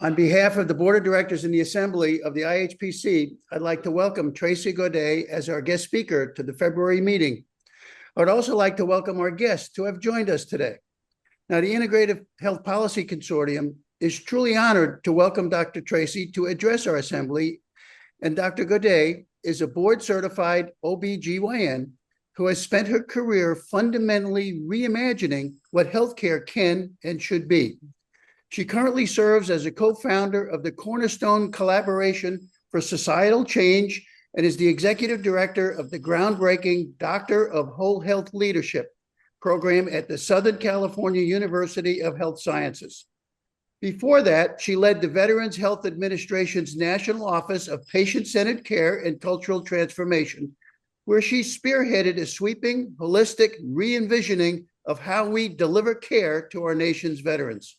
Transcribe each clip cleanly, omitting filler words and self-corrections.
On behalf of the Board of Directors and the Assembly of the IHPC, I'd like to welcome Tracy Gaudet as our guest speaker to the February meeting. I would also like to welcome our guests who have joined us today. Now, the Integrative Health Policy Consortium is truly honored to welcome Dr. Tracy to address our Assembly, and Dr. Gaudet is a board-certified OBGYN who has spent her career fundamentally reimagining what healthcare can and should be. She currently serves as a co-founder of the Cornerstone Collaboration for Societal Change and is the executive director of the groundbreaking Doctor of Whole Health Leadership program at the Southern California University of Health Sciences. Before that, she led the Veterans Health Administration's National Office of Patient-Centered Care and Cultural Transformation, where she spearheaded a sweeping, holistic re-envisioning of how we deliver care to our nation's veterans.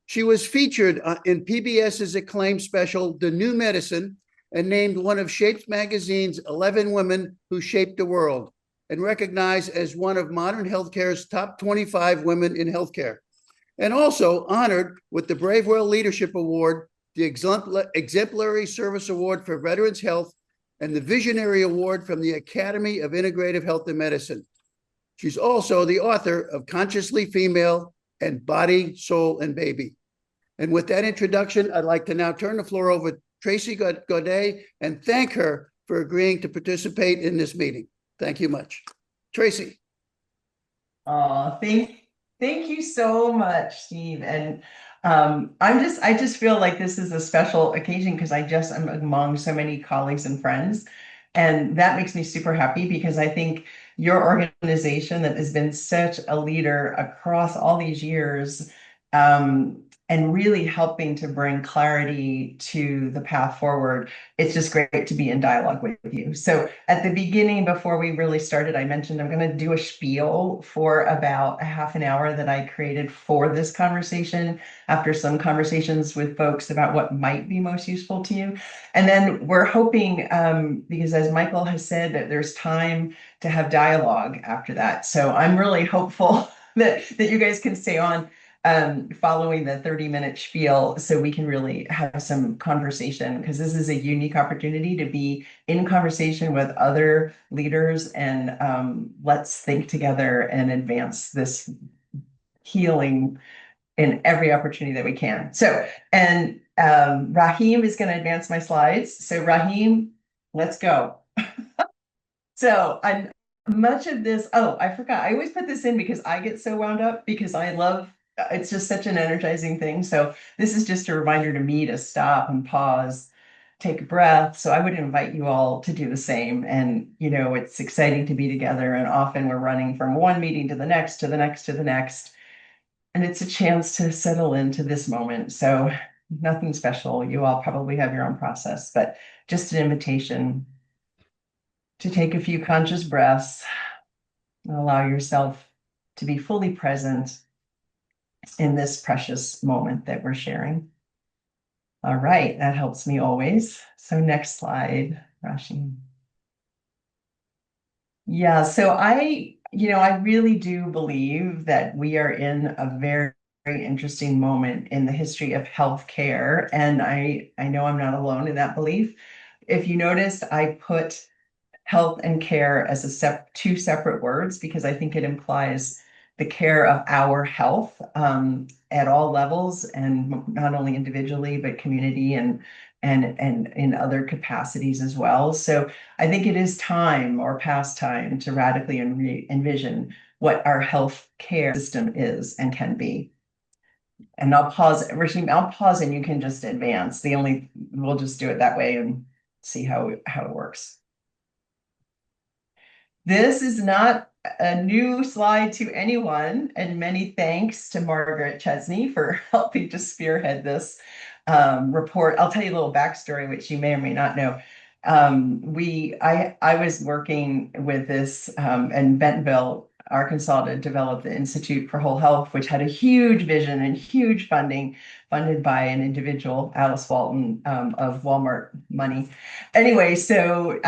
She was featured in PBS's acclaimed special, The New Medicine, and named one of Shaped magazine's 11 women who shaped the world, and recognized as one of modern healthcare's top 25 women in healthcare, and also honored with the Brave World Leadership Award, the Exemplary Service Award for Veterans Health, and the Visionary Award from the Academy of Integrative Health and Medicine. She's also the author of Consciously Female and Body, Soul, and Baby. And with that introduction, I'd like to now turn the floor over to Tracy Gaudet and thank her for agreeing to participate in this meeting. Thank you much. Tracy. Thank you so much, Steve. And I just feel like this is a special occasion because I'm among so many colleagues and friends. And that makes me super happy because I think your organization that has been such a leader across all these years, and really helping to bring clarity to the path forward. It's just great to be in dialogue with you. So at the beginning, before we really started, I mentioned I'm going to do a spiel for about a half an hour that I created for this conversation after some conversations with folks about what might be most useful to you. And then we're hoping, because as Michael has said, that there's time to have dialogue after that. So I'm really hopeful that you guys can stay on following the 30-minute spiel so we can really have some conversation, because this is a unique opportunity to be in conversation with other leaders, and let's think together and advance this healing in every opportunity that we can. So, and Rahim is going to advance my slides. So Rahim, let's go. So much of this, oh, I forgot. I always put this in because I get so wound up because I love it's just such an energizing thing. So this is just a reminder to me to stop and pause, take a breath. So I would invite you all to do the same. And, you know, it's exciting to be together. And often we're running from one meeting to the next, to the next, to the next. And it's a chance to settle into this moment. So nothing special. You all probably have your own process, but just an invitation to take a few conscious breaths and allow yourself to be fully present in this precious moment that we're sharing. All right, that helps me always. So next slide, Rashi. Yeah, so I really do believe that we are in a very, very interesting moment in the history of healthcare. And I know I'm not alone in that belief. If you noticed, I put health and care as two separate words because I think it implies the care of our health at all levels, and not only individually, but community and in other capacities as well. So I think it is time, or past time, to radically envision what our health care system is and can be. And I'll pause, Rashim, I'll pause and you can just advance. We'll just do it that way and see how it works. This is not a new slide to anyone, and many thanks to Margaret Chesney for helping to spearhead this report. I'll tell you a little backstory, which you may or may not know. I was working with this in Bentonville, Arkansas, to develop the Institute for Whole Health, which had a huge vision and huge funding, funded by an individual, Alice Walton, of Walmart money. Anyway, so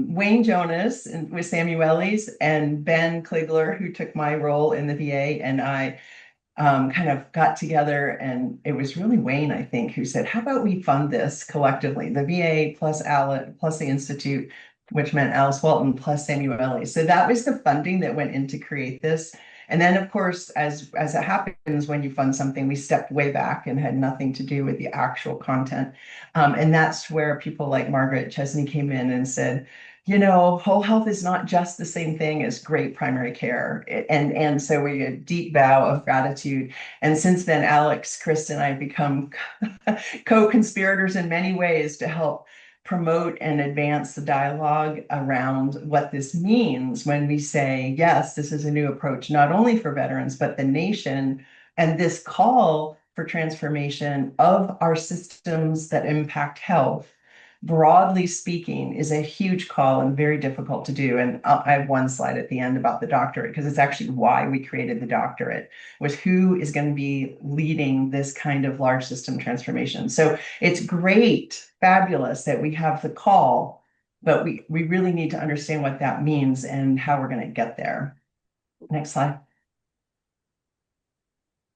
Wayne Jonas with Samuelis and Ben Kligler, who took my role in the VA, and I kind of got together, and it was really Wayne, I think, who said, how about we fund this collectively, the VA plus ALET plus the Institute, which meant Alice Walton plus Samueli. So that was the funding that went in to create this. And then, of course, as it happens when you fund something, we stepped way back and had nothing to do with the actual content. And that's where people like Margaret Chesney came in and said, whole health is not just the same thing as great primary care. And so we a deep bow of gratitude. And since then, Alex, Chris, and I have become co-conspirators in many ways to help promote and advance the dialogue around what this means when we say, yes, this is a new approach, not only for veterans, but the nation, and this call for transformation of our systems that impact health, broadly speaking, is a huge call and very difficult to do. And I have one slide at the end about the doctorate, because it's actually why we created the doctorate, was who is going to be leading this kind of large system transformation. So it's great, fabulous that we have the call, but we really need to understand what that means and how we're going to get there. Next slide.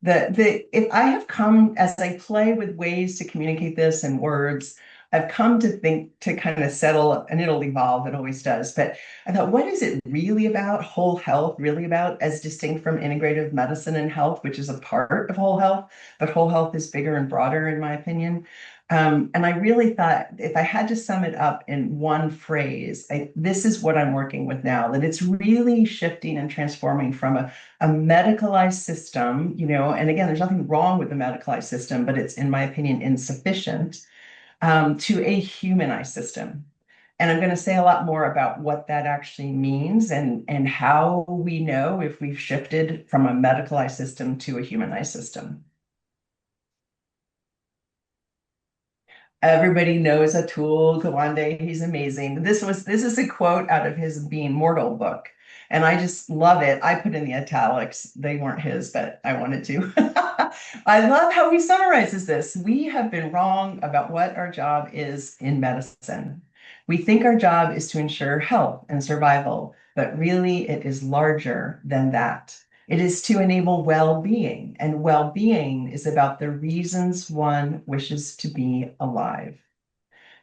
If I have come, as I play with ways to communicate this in words, I've come to think to kind of settle, and it'll evolve, it always does. But I thought, what is it really about, whole health really about, as distinct from integrative medicine and health, which is a part of whole health, but whole health is bigger and broader, in my opinion. And I really thought, if I had to sum it up in one phrase, this is what I'm working with now, that it's really shifting and transforming from a medicalized system, and again, there's nothing wrong with the medicalized system, but it's, in my opinion, insufficient, to a humanized system. And I'm going to say a lot more about what that actually means and how we know if we've shifted from a medicalized system to a humanized system. Everybody knows Atul Gawande. He's amazing. This is a quote out of his Being Mortal book, and I just love it. I put in the italics. They weren't his, but I wanted to. I love how he summarizes this. We have been wrong about what our job is in medicine. We think our job is to ensure health and survival, but really it is larger than that. It is to enable well-being, and well-being is about the reasons one wishes to be alive.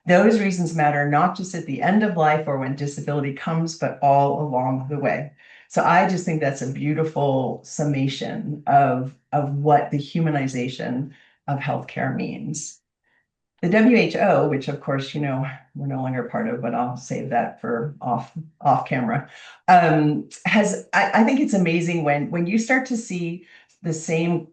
Those reasons matter not just at the end of life or when disability comes, but all along the way. So I just think that's a beautiful summation of what the humanization of healthcare means. The WHO, which of course, we're no longer part of, but I'll save that for off camera, I think it's amazing when you start to see the same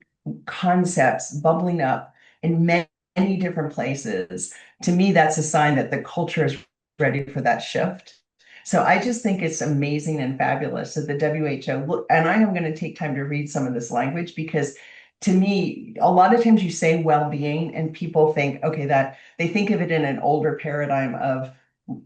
concepts bubbling up in many different places. To me, that's a sign that the culture is ready for that shift. So I just think it's amazing and fabulous that the WHO, and I am going to take time to read some of this language, because to me, a lot of times you say well-being and people think, okay, that they think of it in an older paradigm of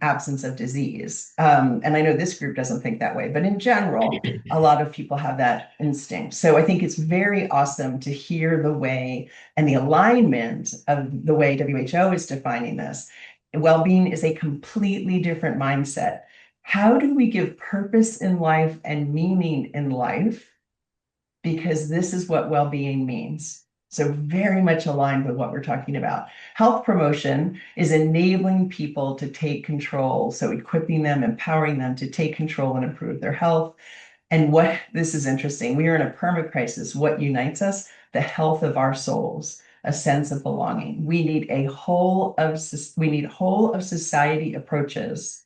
absence of disease. And I know this group doesn't think that way, but in general, a lot of people have that instinct. So I think it's very awesome to hear the way and the alignment of the way WHO is defining this. Well-being is a completely different mindset. How do we give purpose in life and meaning in life? Because this is what well-being means. So very much aligned with what we're talking about. Health promotion is enabling people to take control. So equipping them, empowering them to take control and improve their health. And this is interesting. We are in a perma crisis. What unites us? The health of our souls, a sense of belonging. We need whole of society approaches,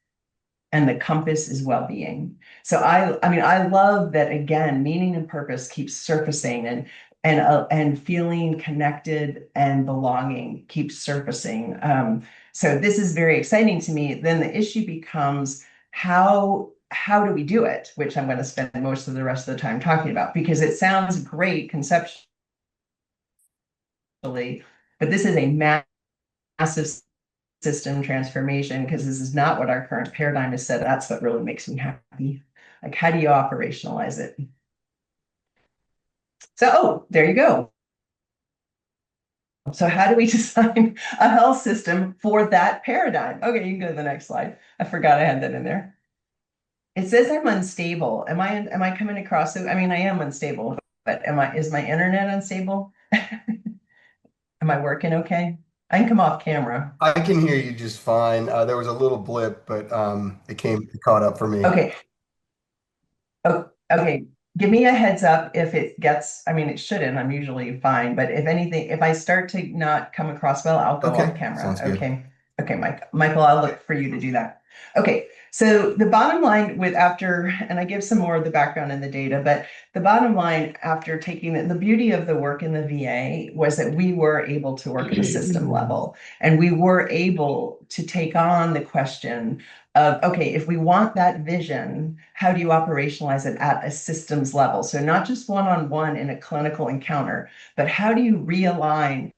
and the compass is well-being. So I love that, again, meaning and purpose keeps surfacing, and feeling connected and belonging keeps surfacing. So this is very exciting to me. Then the issue becomes how do we do it, which I'm going to spend most of the rest of the time talking about, because it sounds great conceptually, but this is a massive system transformation, because this is not what our current paradigm is set. That's what really makes me happy. Like, how do you operationalize it? So, there you go. So how do we design a health system for that paradigm? Okay, you can go to the next slide. I forgot I had that in there. It says I'm unstable. Am I coming across? I am unstable. But is my internet unstable? Am I working okay? I can come off camera. I can hear you just fine. There was a little blip, but it caught up for me. Okay. Oh, okay. Give me a heads up if it gets, I mean, it shouldn't. I'm usually fine, but if anything, if I start to not come across well, I'll go off Okay, camera. sounds good. Okay. Okay, Michael, I'll look for you to do that. Okay. So the bottom line with after, and I give some more of the background in the data, but the bottom line after taking the beauty of the work in the VA was that we were able to work at a system level and we were able to take on the question of, okay, if we want that vision, how do you operationalize it at a systems level? So not just one-on-one in a clinical encounter, but how do you realign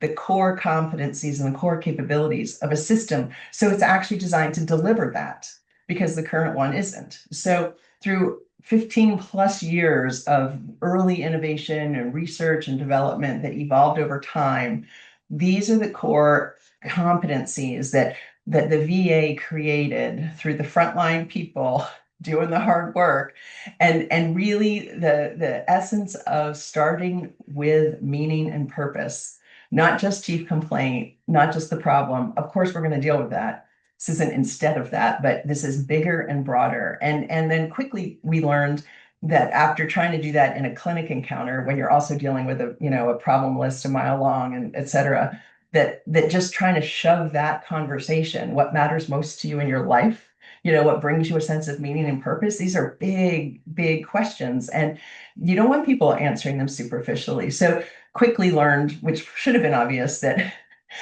the core competencies and the core capabilities of a system so it's actually designed to deliver that, because the current one isn't. So through 15 plus years of early innovation and research and development that evolved over time, these are the core competencies that the VA created through the frontline people doing the hard work, and really the essence of starting with meaning and purpose, not just chief complaint, not just the problem. Of course, we're going to deal with that. This isn't instead of that, but this is bigger and broader. And then quickly we learned that after trying to do that in a clinic encounter, when you're also dealing with a problem list a mile long and et cetera, that just trying to shove that conversation, what matters most to you in your life, what brings you a sense of meaning and purpose, these are big, big questions. And you don't want people answering them superficially. So quickly learned, which should have been obvious, that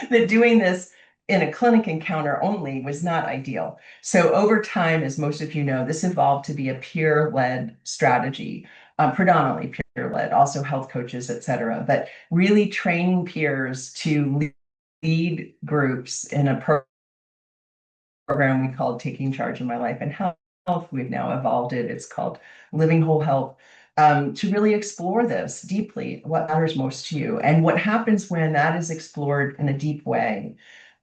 that doing this in a clinic encounter only was not ideal. So over time, as most of you know, this evolved to be a peer-led strategy, predominantly peer-led, also health coaches, et cetera, but really training peers to lead groups in a program we called Taking Charge of My Life and Health. We've now evolved it. It's called Living Whole Health, to really explore this deeply, what matters most to you. And what happens when that is explored in a deep way,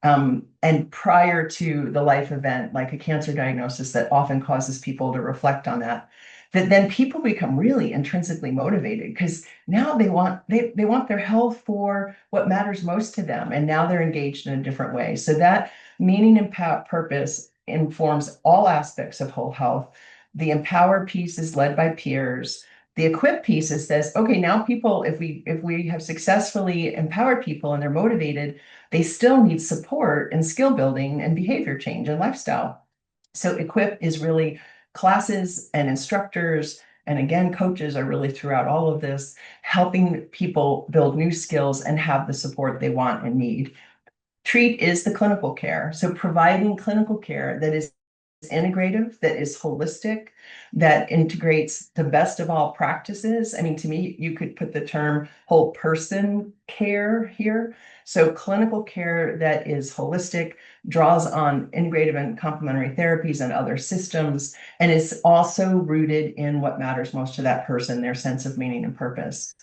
and prior to the life event, like a cancer diagnosis that often causes people to reflect on that then people become really intrinsically motivated because now they want their health for what matters most to them. And now they're engaged in a different way. So that meaning and purpose informs all aspects of whole health. The empower piece is led by peers. The equip piece is says, okay, now people, if we have successfully empowered people and they're motivated, they still need support and skill building and behavior change and lifestyle. So equip is really classes and instructors, and again, coaches are really throughout all of this, helping people build new skills and have the support they want and need. Treat is the clinical care. So providing clinical care that is integrative, that is holistic, that integrates the best of all practices. I mean, to me, you could put the term whole person care here. So clinical care that is holistic, draws on integrative and complementary therapies and other systems, and is also rooted in what matters most to that person, their sense of meaning and purpose.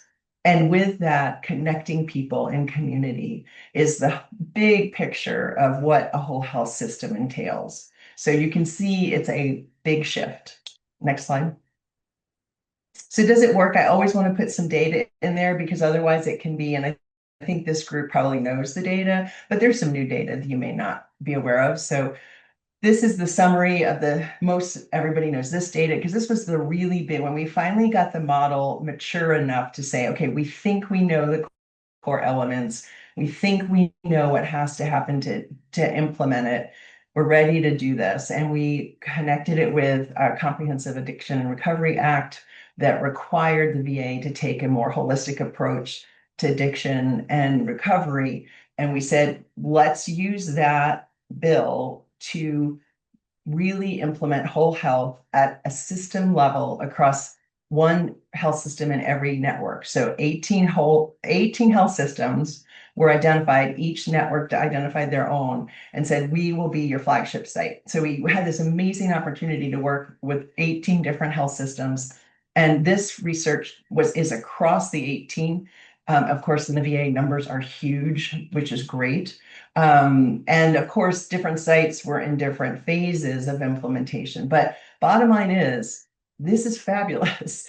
And with that, connecting people in community is the big picture of what a whole health system entails. So you can see it's a big shift. Next slide. So does it work? I always want to put some data in there because otherwise it can be, and I think this group probably knows the data, but there's some new data that you may not be aware of. So this is the summary of most everybody knows this data because this was the really big, when we finally got the model mature enough to say, okay, we think we know the core elements. We think we know what has to happen to implement it. We're ready to do this. And we connected it with our Comprehensive Addiction and Recovery Act that required the VA to take a more holistic approach to addiction and recovery. And we said, let's use that bill to really implement whole health at a system level across one health system in every network. So 18 health systems were identified, each network identified their own and said, we will be your flagship site. So we had this amazing opportunity to work with 18 different health systems. And this research is across the 18. Of course, in the VA, numbers are huge, which is great. And of course, different sites were in different phases of implementation. But bottom line is, this is fabulous.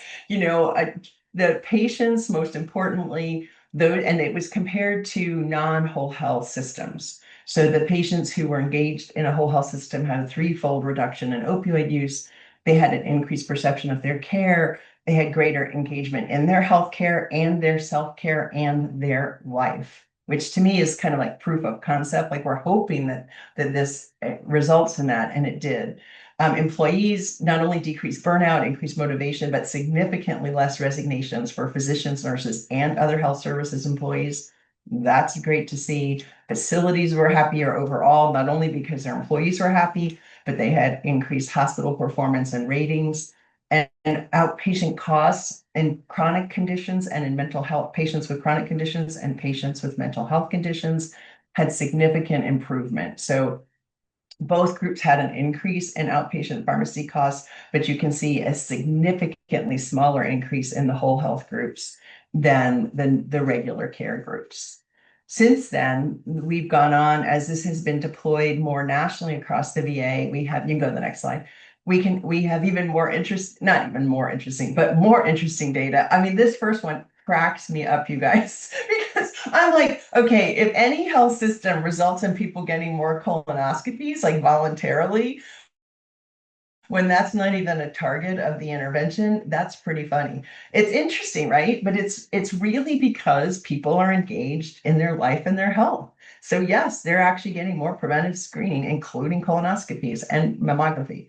the patients, most importantly, those, and it was compared to non-whole health systems. So the patients who were engaged in a whole health system had a threefold reduction in opioid use. They had an increased perception of their care. They had greater engagement in their healthcare and their self-care and their life, which to me is kind of like proof of concept. Like we're hoping that this results in that, and it did. Employees not only decreased burnout, increased motivation, but significantly less resignations for physicians, nurses, and other health services employees. That's great to see. Facilities were happier overall, not only because their employees were happy, but they had increased hospital performance and ratings. And outpatient costs in chronic conditions and in mental health, patients with chronic conditions and patients with mental health conditions had significant improvement. So both groups had an increase in outpatient pharmacy costs, but you can see a significantly smaller increase in the whole health groups than the regular care groups. Since then, we've gone on, as this has been deployed more nationally across the VA. You can go to the next slide. We have even more not even more interesting, but more interesting data. I mean, this first one cracks me up, you guys, because I'm like, okay, if any health system results in people getting more colonoscopies, like voluntarily, when that's not even a target of the intervention, that's pretty funny. It's interesting, right? But it's really because people are engaged in their life and their health. So yes, they're actually getting more preventive screening, including colonoscopies and mammography.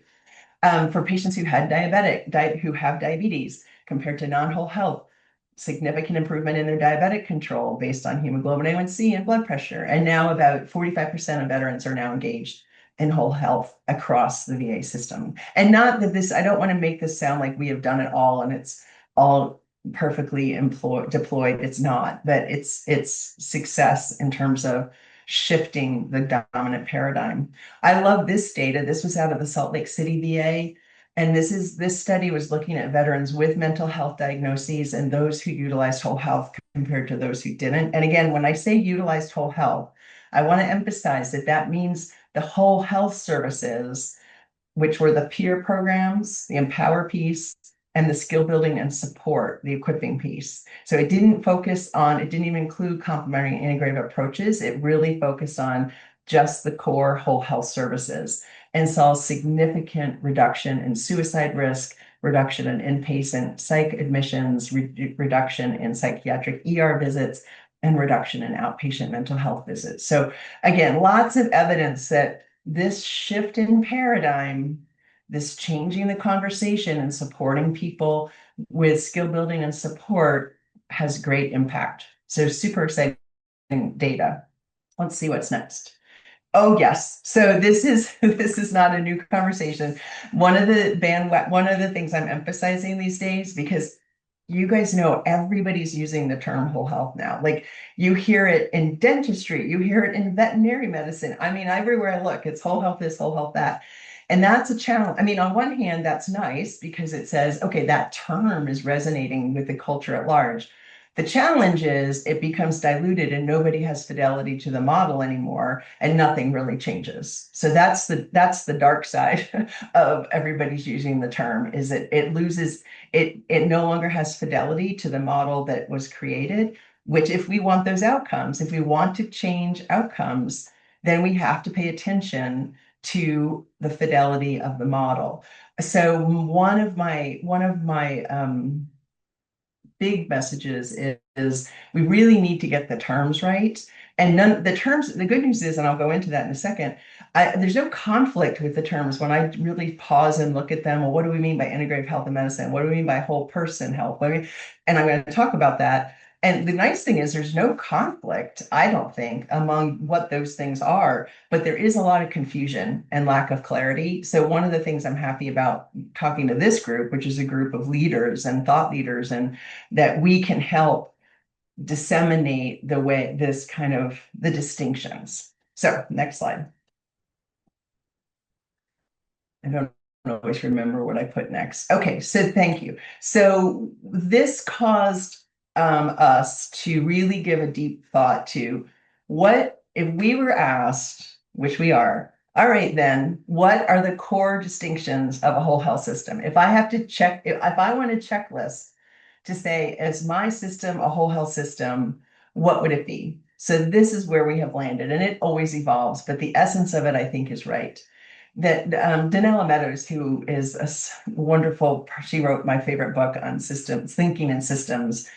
For patients who have diabetes compared to non-whole health, significant improvement in their diabetic control based on hemoglobin A1C and blood pressure. And now about 45% of veterans are now engaged in whole health across the VA system. And not that I don't want to make this sound like we have done it all and it's all perfectly deployed. It's not, but it's success in terms of shifting the dominant paradigm. I love this data. This was out of the Salt Lake City VA. And this study was looking at veterans with mental health diagnoses and those who utilized whole health compared to those who didn't. And again, when I say utilized whole health, I want to emphasize that means the whole health services, which were the peer programs, the empower piece, and the skill building and support, the equipping piece. So it didn't even include complementary and integrative approaches. It really focused on just the core whole health services and saw significant reduction in suicide risk, reduction in inpatient psych admissions, reduction in psychiatric ER visits, and reduction in outpatient mental health visits. So again, lots of evidence that this shift in paradigm, this changing the conversation and supporting people with skill building and support has great impact. So super exciting data. Let's see what's next. Oh yes. So this is not a new conversation. One of the things I'm emphasizing these days, because you guys know everybody's using the term whole health now. Like you hear it in dentistry, you hear it in veterinary medicine. I mean, everywhere I look, it's whole health this, whole health that. And that's a challenge. I mean, on one hand, that's nice because it says, okay, that term is resonating with the culture at large. The challenge is it becomes diluted and nobody has fidelity to the model anymore and nothing really changes. So that's the dark side of everybody's using the term, is that it loses, it no longer has fidelity to the model that was created, which if we want those outcomes, if we want to change outcomes, then we have to pay attention to the fidelity of the model. So one of my big messages is we really need to get the terms right. And the good news is, and I'll go into that in a second, there's no conflict with the terms when I really pause and look at them. Well, what do we mean by integrative health and medicine? What do we mean by whole person health? And I'm going to talk about that. And the nice thing is there's no conflict, I don't think, among what those things are, but there is a lot of confusion and lack of clarity. So one of the things I'm happy about talking to this group, which is a group of leaders and thought leaders, and that we can help disseminate the distinctions. So next slide. I don't always remember what I put next. Okay, so thank you. So this caused us to really give a deep thought to what if we were asked, which we are, all right, then what are the core distinctions of a whole health system? If I have to check, if I want a checklist to say, as my system, a whole health system, what would it be? So this is where we have landed, and it always evolves, but the essence of it, I think, is right. That Donella Meadows, who is wonderful, she wrote my favorite book on systems, thinking in systems.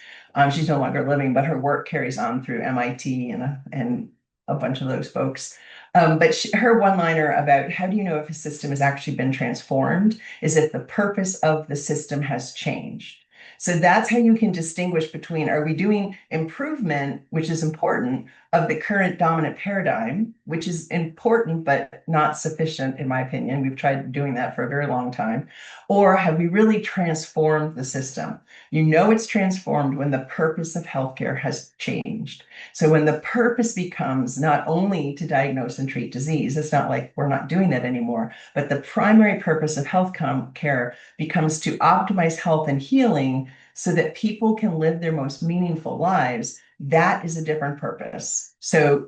She's no longer living, but her work carries on through MIT and a bunch of those folks. But her one-liner about how do you know if a system has actually been transformed is if the purpose of the system has changed. So that's how you can distinguish between, are we doing improvement, which is important, of the current dominant paradigm, which is important but not sufficient, in my opinion. We've tried doing that for a very long time. Or have we really transformed the system? You know it's transformed when the purpose of healthcare has changed. So when the purpose becomes not only to diagnose and treat disease, it's not like we're not doing that anymore, but the primary purpose of health care becomes to optimize health and healing so that people can live their most meaningful lives. That is a different purpose. So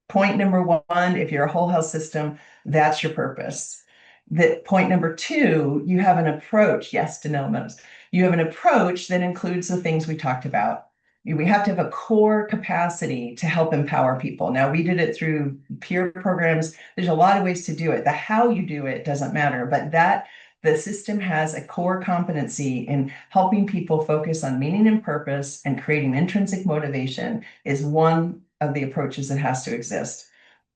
point number one, if you're a whole health system, that's your purpose. That point number two, you have an approach. Yes, Danelle knows. You have an approach that includes the things we talked about. We have to have a core capacity to help empower people. Now, we did it through peer programs. There's a lot of ways to do it. The how you do it doesn't matter, but that the system has a core competency in helping people focus on meaning and purpose and creating intrinsic motivation is one of the approaches that has to exist.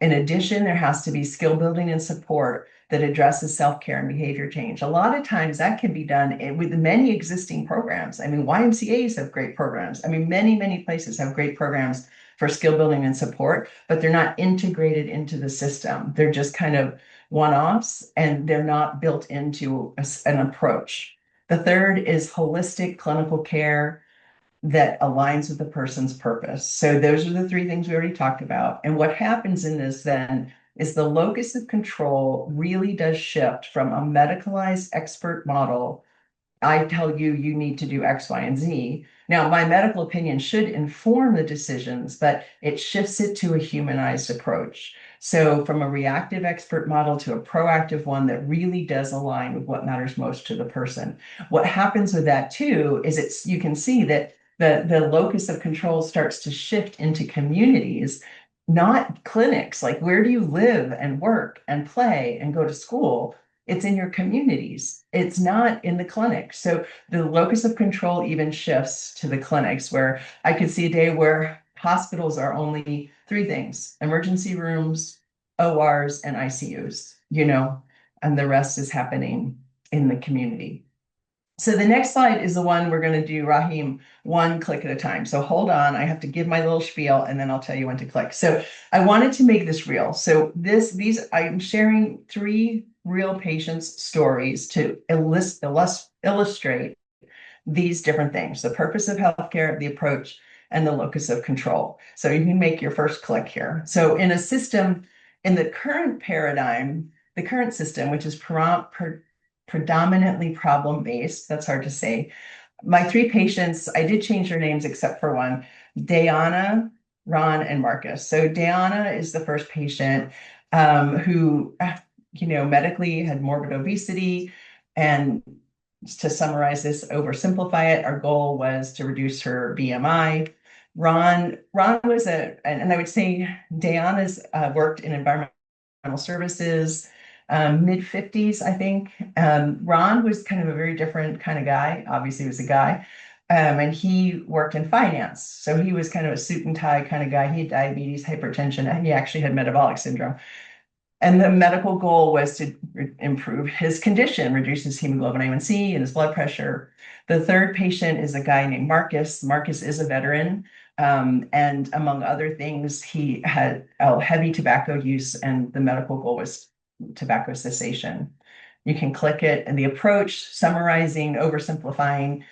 In addition, there has to be skill building and support that addresses self-care and behavior change. A lot of times that can be done with many existing programs. I mean, YMCAs have great programs. I mean, many, many places have great programs for skill building and support, but they're not integrated into the system. They're just kind of one-offs and they're not built into an approach. The third is holistic clinical care that aligns with the person's purpose. So those are the three things we already talked about. And what happens in this then is the locus of control really does shift from a medicalized expert model. I tell you, you need to do X, Y, and Z. Now, my medical opinion should inform the decisions, but it shifts it to a humanized approach. So from a reactive expert model to a proactive one that really does align with what matters most to the person. What happens with that too is you can see that the locus of control starts to shift into communities, not clinics. Like, where do you live and work and play and go to school? It's in your communities. It's not in the clinic. So the locus of control even shifts to the clinics, where I could see a day where hospitals are only three things: emergency rooms, ORs, and ICUs, and the rest is happening in the community. So the next slide is the one we're going to do, Rahim, one click at a time. So hold on, I have to give my little spiel and then I'll tell you when to click. So I wanted to make this real. So I'm sharing three real patients' stories to illustrate these different things: the purpose of healthcare, the approach, and the locus of control. So you can make your first click here. So in a system, in the current paradigm, the current system, which is predominantly problem-based, that's hard to say. My three patients, I did change their names except for one: Diana, Ron, and Marcus. So Diana is the first patient who, medically had morbid obesity. And to summarize this, oversimplify it, our goal was to reduce her BMI. Ron was and I would say Diana's worked in environmental services, mid-50s, I think. Ron was kind of a very different kind of guy. Obviously, he was a guy. And he worked in finance. So he was kind of a suit and tie kind of guy. He had diabetes, hypertension, and he actually had metabolic syndrome. And the medical goal was to improve his condition, reduce his hemoglobin A1C and his blood pressure. The third patient is a guy named Marcus. Marcus is a veteran. And among other things, he had a heavy tobacco use, and the medical goal was tobacco cessation. You can click it. And the approach, summarizing, oversimplifying,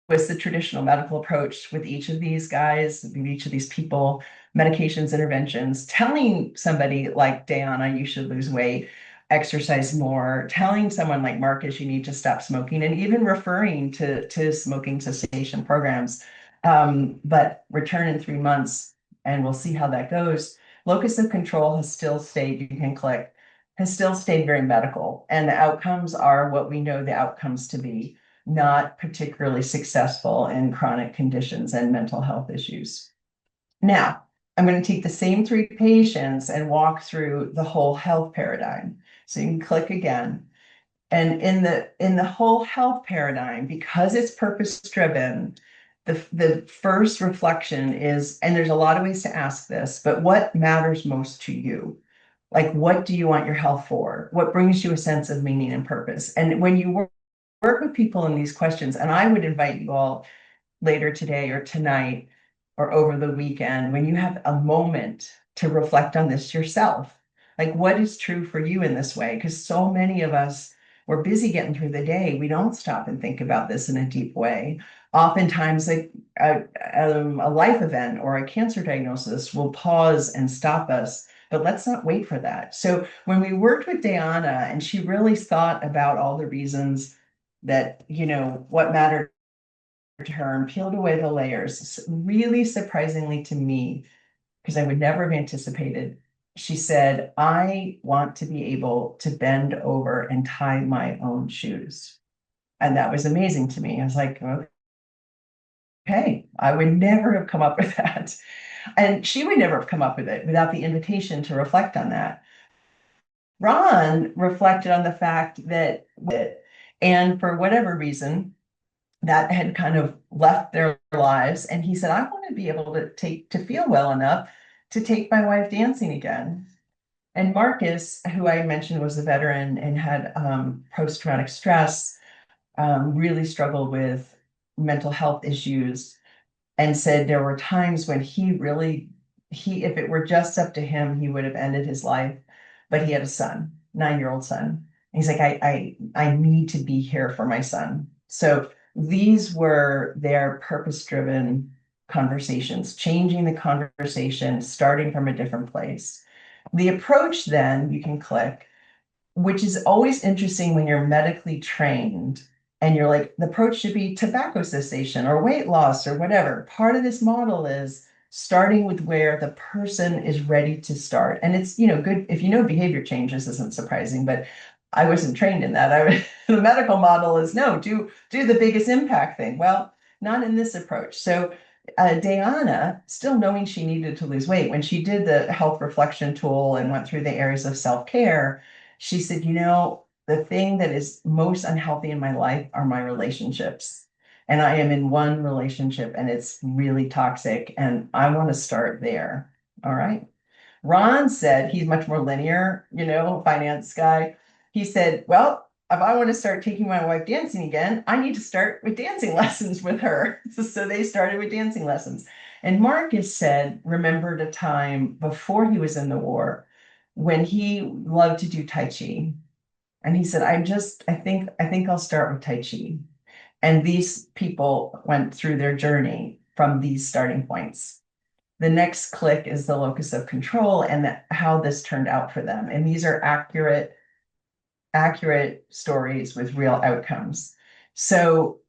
was the traditional medical approach with each of these guys, with each of these people: medications, interventions, telling somebody like Diana, you should lose weight, exercise more, telling someone like Marcus, you need to stop smoking, and even referring to smoking cessation programs. But return in 3 months, and we'll see how that goes. Locus of control has still stayed, you can click, has still stayed very medical. And the outcomes are what we know the outcomes to be. not particularly successful in chronic conditions and mental health issues. Now, I'm going to take the same 3 patients and walk through the whole health paradigm. So you can click again. And in the whole health paradigm, because it's purpose driven, the first reflection is, and there's a lot of ways to ask this, but what matters most to you? Like, what do you want your health for? What brings you a sense of meaning and purpose? And when you work with people in these questions, and I would invite you all later today or tonight or over the weekend, when you have a moment to reflect on this yourself, like what is true for you in this way? Because so many of us, we're busy getting through the day. We don't stop and think about this in a deep way. Oftentimes, like a life event or a cancer diagnosis will pause and stop us. But let's not wait for that. So when we worked with Diana, and she really thought about all the reasons that, what mattered to her and peeled away the layers, really surprisingly to me, because I would never have anticipated, she said, I want to be able to bend over and tie my own shoes. And that was amazing to me. I was like, okay, I would never have come up with that. And she would never have come up with it without the invitation to reflect on that. Ron reflected on the fact that, and for whatever reason, that had kind of left their lives. And he said, I want to be able to feel well enough to take my wife dancing again. And Marcus, who I mentioned was a veteran and had post-traumatic stress, really struggled with mental health issues, and said there were times when if it were just up to him, he would have ended his life. But he had a son, 9-year-old son. And he's like, I need to be here for my son. So these were their purpose-driven conversations, changing the conversation, starting from a different place. The approach then, you can click, which is always interesting when you're medically trained and you're like, the approach should be tobacco cessation or weight loss or whatever. Part of this model is starting with where the person is ready to start. And it's, good if behavior change. This isn't surprising, but I wasn't trained in that. The medical model is no, do the biggest impact thing. Well, not in this approach. So Diana, still knowing she needed to lose weight, when she did the health reflection tool and went through the areas of self-care, she said, the thing that is most unhealthy in my life are my relationships. And I am in one relationship and it's really toxic and I want to start there. All right. Ron said, he's much more linear, finance guy. He said, well, if I want to start taking my wife dancing again, I need to start with dancing lessons with her. So they started with dancing lessons. And Marcus said, remembered a time before he was in the war when he loved to do Tai Chi. And he said, I think I'll start with Tai Chi. And these people went through their journey from these starting points. The next click is the locus of control and how this turned out for them. And these are accurate stories with real outcomes. So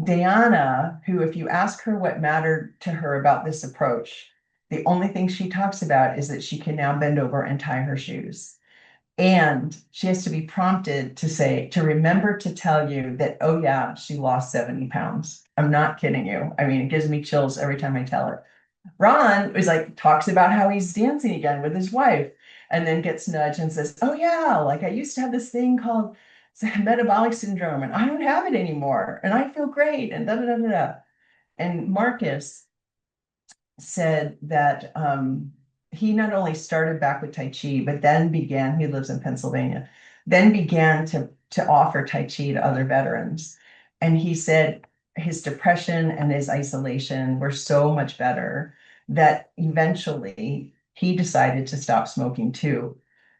Diana, who, if you ask her what mattered to her about this approach, the only thing she talks about is that she can now bend over and tie her shoes. And she has to be prompted to remember to tell you that, oh yeah, she lost 70 pounds. I'm not kidding you. I mean, it gives me chills every time I tell it. Ron is like, talks about how he's dancing again with his wife and then gets nudged and says, oh yeah, like I used to have this thing called metabolic syndrome and I don't have it anymore. And I feel great and da da da da da. And Marcus said that he not only started back with Tai Chi, but then he lives in Pennsylvania, then began to offer Tai Chi to other veterans. And he said his depression and his isolation were so much better that eventually he decided to stop smoking too.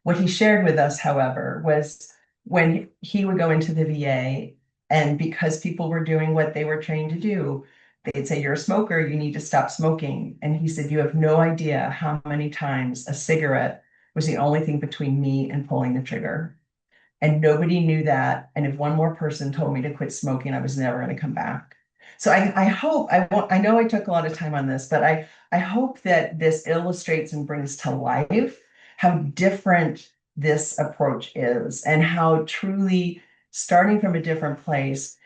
What he shared with us, however, was when he would go into the VA, and because people were doing what they were trained to do, they'd say, you're a smoker, you need to stop smoking. And he said, you have no idea how many times a cigarette was the only thing between me and pulling the trigger. And nobody knew that. And if one more person told me to quit smoking, I was never going to come back. So I hope, I know I took a lot of time on this, but I hope that this illustrates and brings to life how different this approach is and how truly starting from a different place,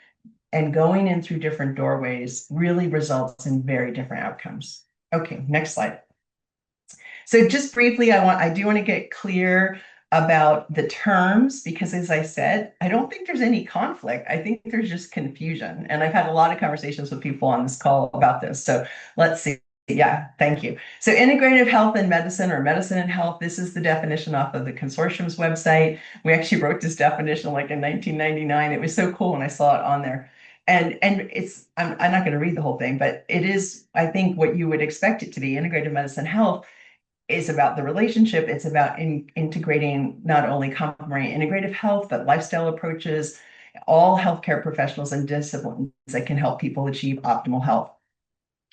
and going in through different doorways really results in very different outcomes. Okay, next slide. So just briefly, I do want to get clear about the terms, because as I said, I don't think there's any conflict. I think there's just confusion. And I've had a lot of conversations with people on this call about this. So let's see. Yeah, thank you. So integrative health and medicine, or medicine and health, this is the definition off of the consortium's website. We actually wrote this definition like in 1999. It was so cool when I saw it on there. And it's, I'm not going to read the whole thing, but it is, I think, what you would expect it to be. Integrative medicine health is about the relationship. It's about integrating not only complementary integrative health, but lifestyle approaches, all healthcare professionals and disciplines that can help people achieve optimal health.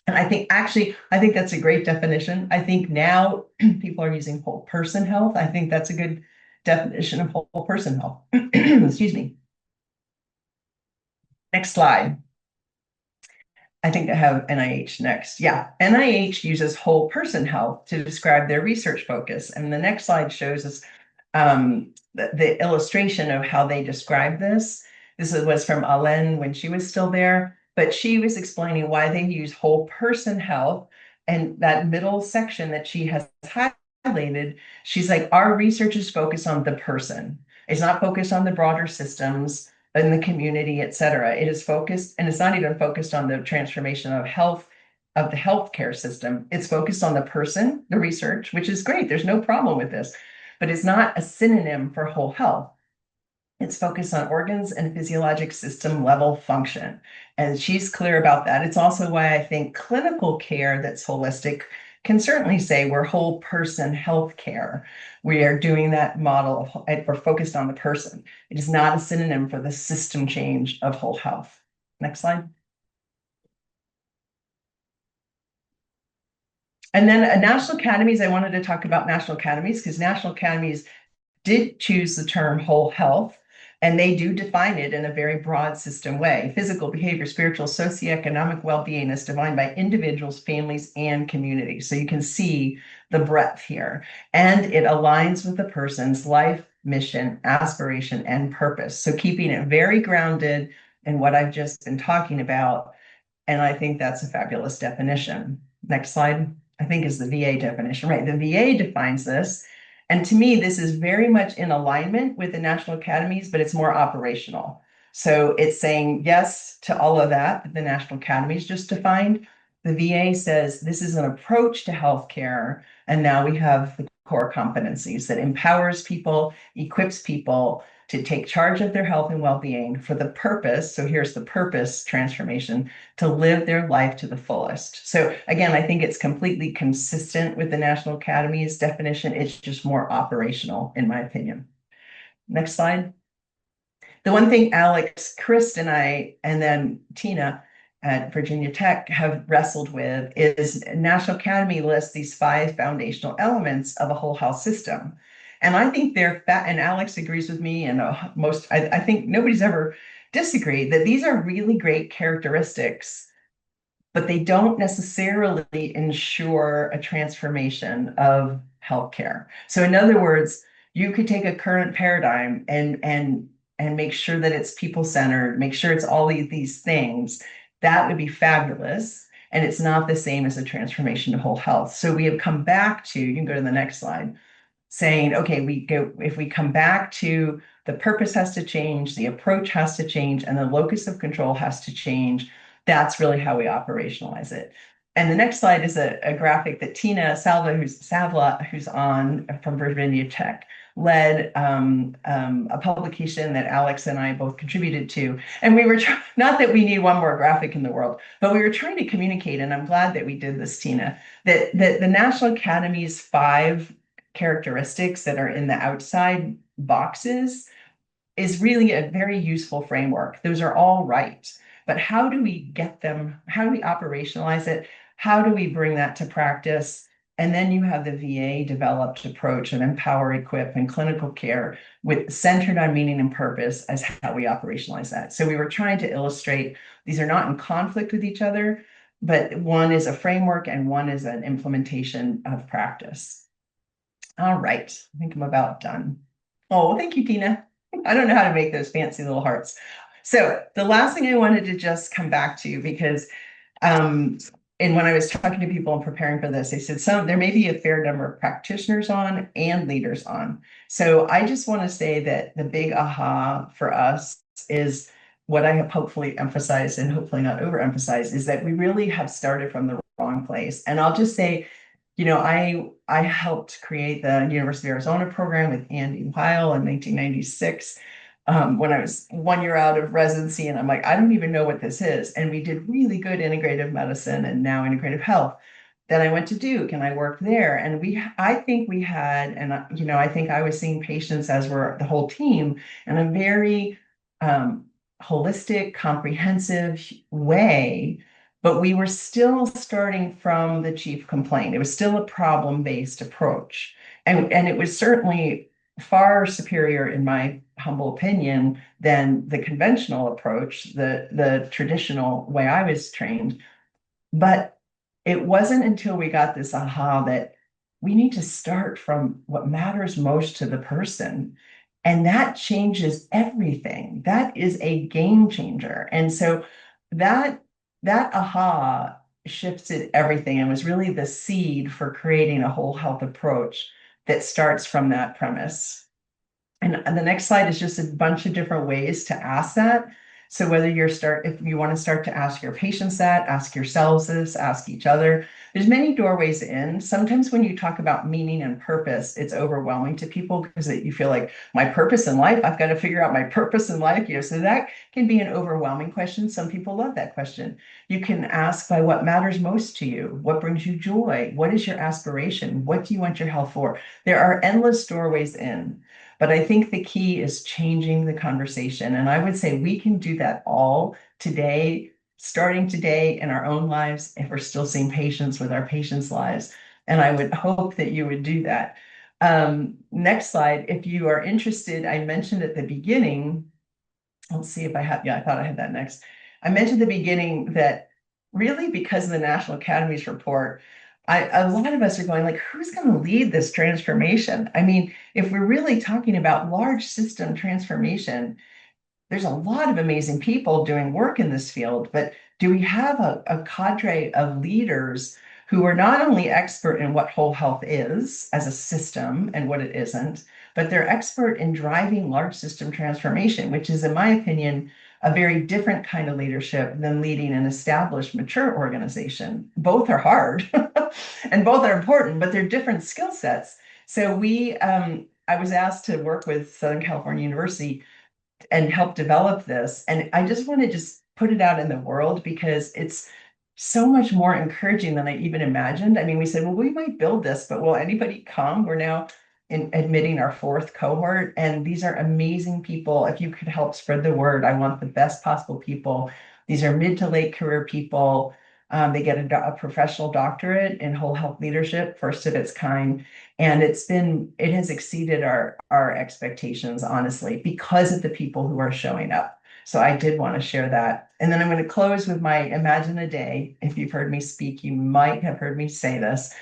And I think that's a great definition. I think now people are using whole person health. I think that's a good definition of whole person health. Excuse me. Next slide. I think I have NIH next. Yeah, NIH uses whole person health to describe their research focus. And the next slide shows us the illustration of how they describe this. This was from Alain when she was still there, but she was explaining why they use whole person health. And that middle section that she has highlighted, she's like, our research is focused on the person. It's not focused on the broader systems in the community, et cetera. It is focused, and it's not even focused on the transformation of health, of the healthcare system. It's focused on the person, the research, which is great. There's no problem with this, but it's not a synonym for whole health. It's focused on organs and physiologic system level function. And she's clear about that. It's also why I think clinical care that's holistic can certainly say we're whole person healthcare. We are doing that model, we're focused on the person. It is not a synonym for the system change of whole health. Next slide. And then national academies, I wanted to talk about national academies because national academies did choose the term whole health, and they do define it in a very broad system way. Physical, behavior, spiritual, socioeconomic well-being is defined by individuals, families, and communities. So you can see the breadth here. And it aligns with the person's life, mission, aspiration, and purpose. So keeping it very grounded in what I've just been talking about. And I think that's a fabulous definition. Next slide, I think, is the VA definition, right? The VA defines this. And to me, this is very much in alignment with the national academies, but it's more operational. So it's saying yes to all of that the national academies just defined. The VA says this is an approach to healthcare. And now we have the core competencies that empowers people, equips people to take charge of their health and well-being for the purpose. So here's the purpose transformation, to live their life to the fullest. So again, I think it's completely consistent with the National Academy's definition. It's just more operational, in my opinion. Next slide. The one thing Alex, Chris, and I, and then Tina at Virginia Tech have wrestled with is National Academy lists these 5 foundational elements of a whole health system. And I think they're and Alex agrees with me, and I think nobody's ever disagreed that these are really great characteristics, but they don't necessarily ensure a transformation of healthcare. So in other words, you could take a current paradigm and make sure that it's people-centered, make sure it's all these things. That would be fabulous. And it's not the same as a transformation to whole health. So we have come back to, you can go to the next slide, saying, okay, if we come back to the purpose has to change, the approach has to change, and the locus of control has to change. That's really how we operationalize it. And the next slide is a graphic that Tina Savla, who's on from Virginia Tech, led a publication that Alex and I both contributed to. And we were not that we need one more graphic in the world, but we were trying to communicate, and I'm glad that we did this, Tina, that the National Academy's 5 characteristics that are in the outside boxes is really a very useful framework. Those are all right. But how do we get them? How do we operationalize it? How do we bring that to practice? And then you have the VA developed approach of empower, equip, and clinical care with centered on meaning and purpose as how we operationalize that. So we were trying to illustrate these are not in conflict with each other, but one is a framework and one is an implementation of practice. All right, I think I'm about done. Oh, thank you, Tina. I don't know how to make those fancy little hearts. So the last thing I wanted to just come back to, because and when I was talking to people and preparing for this, they said there may be a fair number of practitioners on and leaders on. So I just want to say that the big aha for us is what I have hopefully emphasized and hopefully not overemphasized, is that we really have started from the wrong place. And I'll just say, I helped create the University of Arizona program with Andy Weil in 1996, when I was 1 year out of residency, and I'm like, I don't even know what this is. And we did really good integrative medicine and now integrative health. Then I went to Duke and I worked there, and I think we had, and I think I was seeing patients, as were the whole team, in a very um, holistic, comprehensive way. But we were still starting from the chief complaint. It was still a problem-based approach. And it was certainly far superior, in my humble opinion, than the conventional approach, the traditional way I was trained. But it wasn't until we got this aha that we need to start from what matters most to the person. And that changes everything. That is a game changer. And so that that aha shifted everything and was really the seed for creating a whole health approach that starts from that premise. And the next slide is just a bunch of different ways to ask that. So whether if you want to start to ask your patients that, ask yourselves this, ask each other, there's many doorways in. Sometimes when you talk about meaning and purpose, it's overwhelming to people because you feel like, my purpose in life, I've got to figure out my purpose in life. So that can be an overwhelming question. Some people love that question. You can ask by what matters most to you. What brings you joy? What is your aspiration? What do you want your health for? There are endless doorways in. But I think the key is changing the conversation. And I would say we can do that all today, starting today in our own lives, if we're still seeing patients with our patients' lives. And I would hope that you would do that. Next slide. If you are interested, I mentioned at the beginning, let's see if I have, yeah, I thought I had that next. I mentioned at the beginning that really, because of the National Academy's report, a lot of us are going like, who's going to lead this transformation? I mean, if we're really talking about large system transformation, there's a lot of amazing people doing work in this field, but do we have a cadre of leaders who are not only expert in what whole health is as a system and what it isn't, but they're expert in driving large system transformation, which is, in my opinion, a very different kind of leadership than leading an established, mature organization. Both are hard and both are important, but they're different skill sets. So I was asked to work with Southern California University and help develop this. And I just want to just put it out in the world because it's so much more encouraging than I even imagined. I mean, we said, well, we might build this, but will anybody come? We're now admitting our fourth cohort, and these are amazing people. If you could help spread the word, I want the best possible people. These are mid to late career people. They get a professional doctorate in whole health leadership, first of its kind. And it has exceeded our expectations, honestly, because of the people who are showing up. So I did want to share that. And then I'm going to close with my Imagine a Day. If you've heard me speak, you might have heard me say this,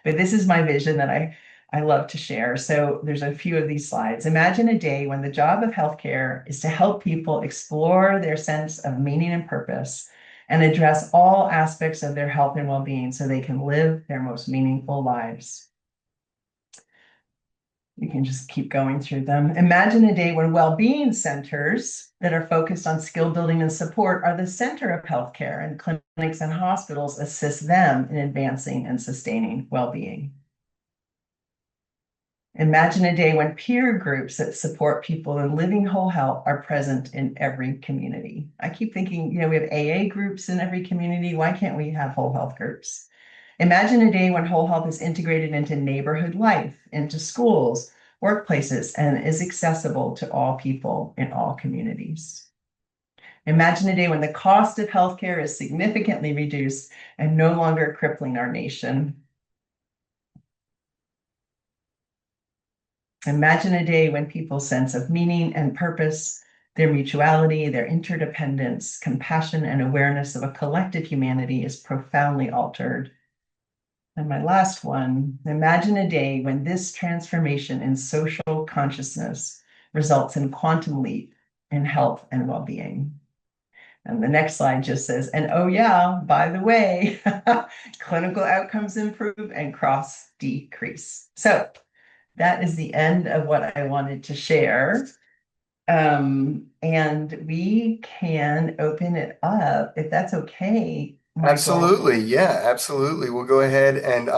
but this is my vision that I love to share. So there's a few of these slides. Imagine a day when the job of healthcare is to help people explore their sense of meaning and purpose and address all aspects of their health and well-being so they can live their most meaningful lives. You can just keep going through them. Imagine a day when well-being centers that are focused on skill building and support are the center of healthcare, and clinics and hospitals assist them in advancing and sustaining well-being. Imagine a day when peer groups that support people in living whole health are present in every community. I keep thinking, we have AA groups in every community. Why can't we have whole health groups? Imagine a day when whole health is integrated into neighborhood life, into schools, workplaces, and is accessible to all people in all communities. Imagine a day when the cost of healthcare is significantly reduced and no longer crippling our nation. Imagine a day when people's sense of meaning and purpose, their mutuality, their interdependence, compassion, and awareness of a collective humanity is profoundly altered. And my last one, imagine a day when this transformation in social consciousness results in quantum leap and health and well-being. And the next slide just says, and oh yeah, by the way, clinical outcomes improve and costs decrease. So that is the end of what I wanted to share. And we can open it up if that's okay, Michael. Absolutely. Yeah, absolutely. We'll go ahead and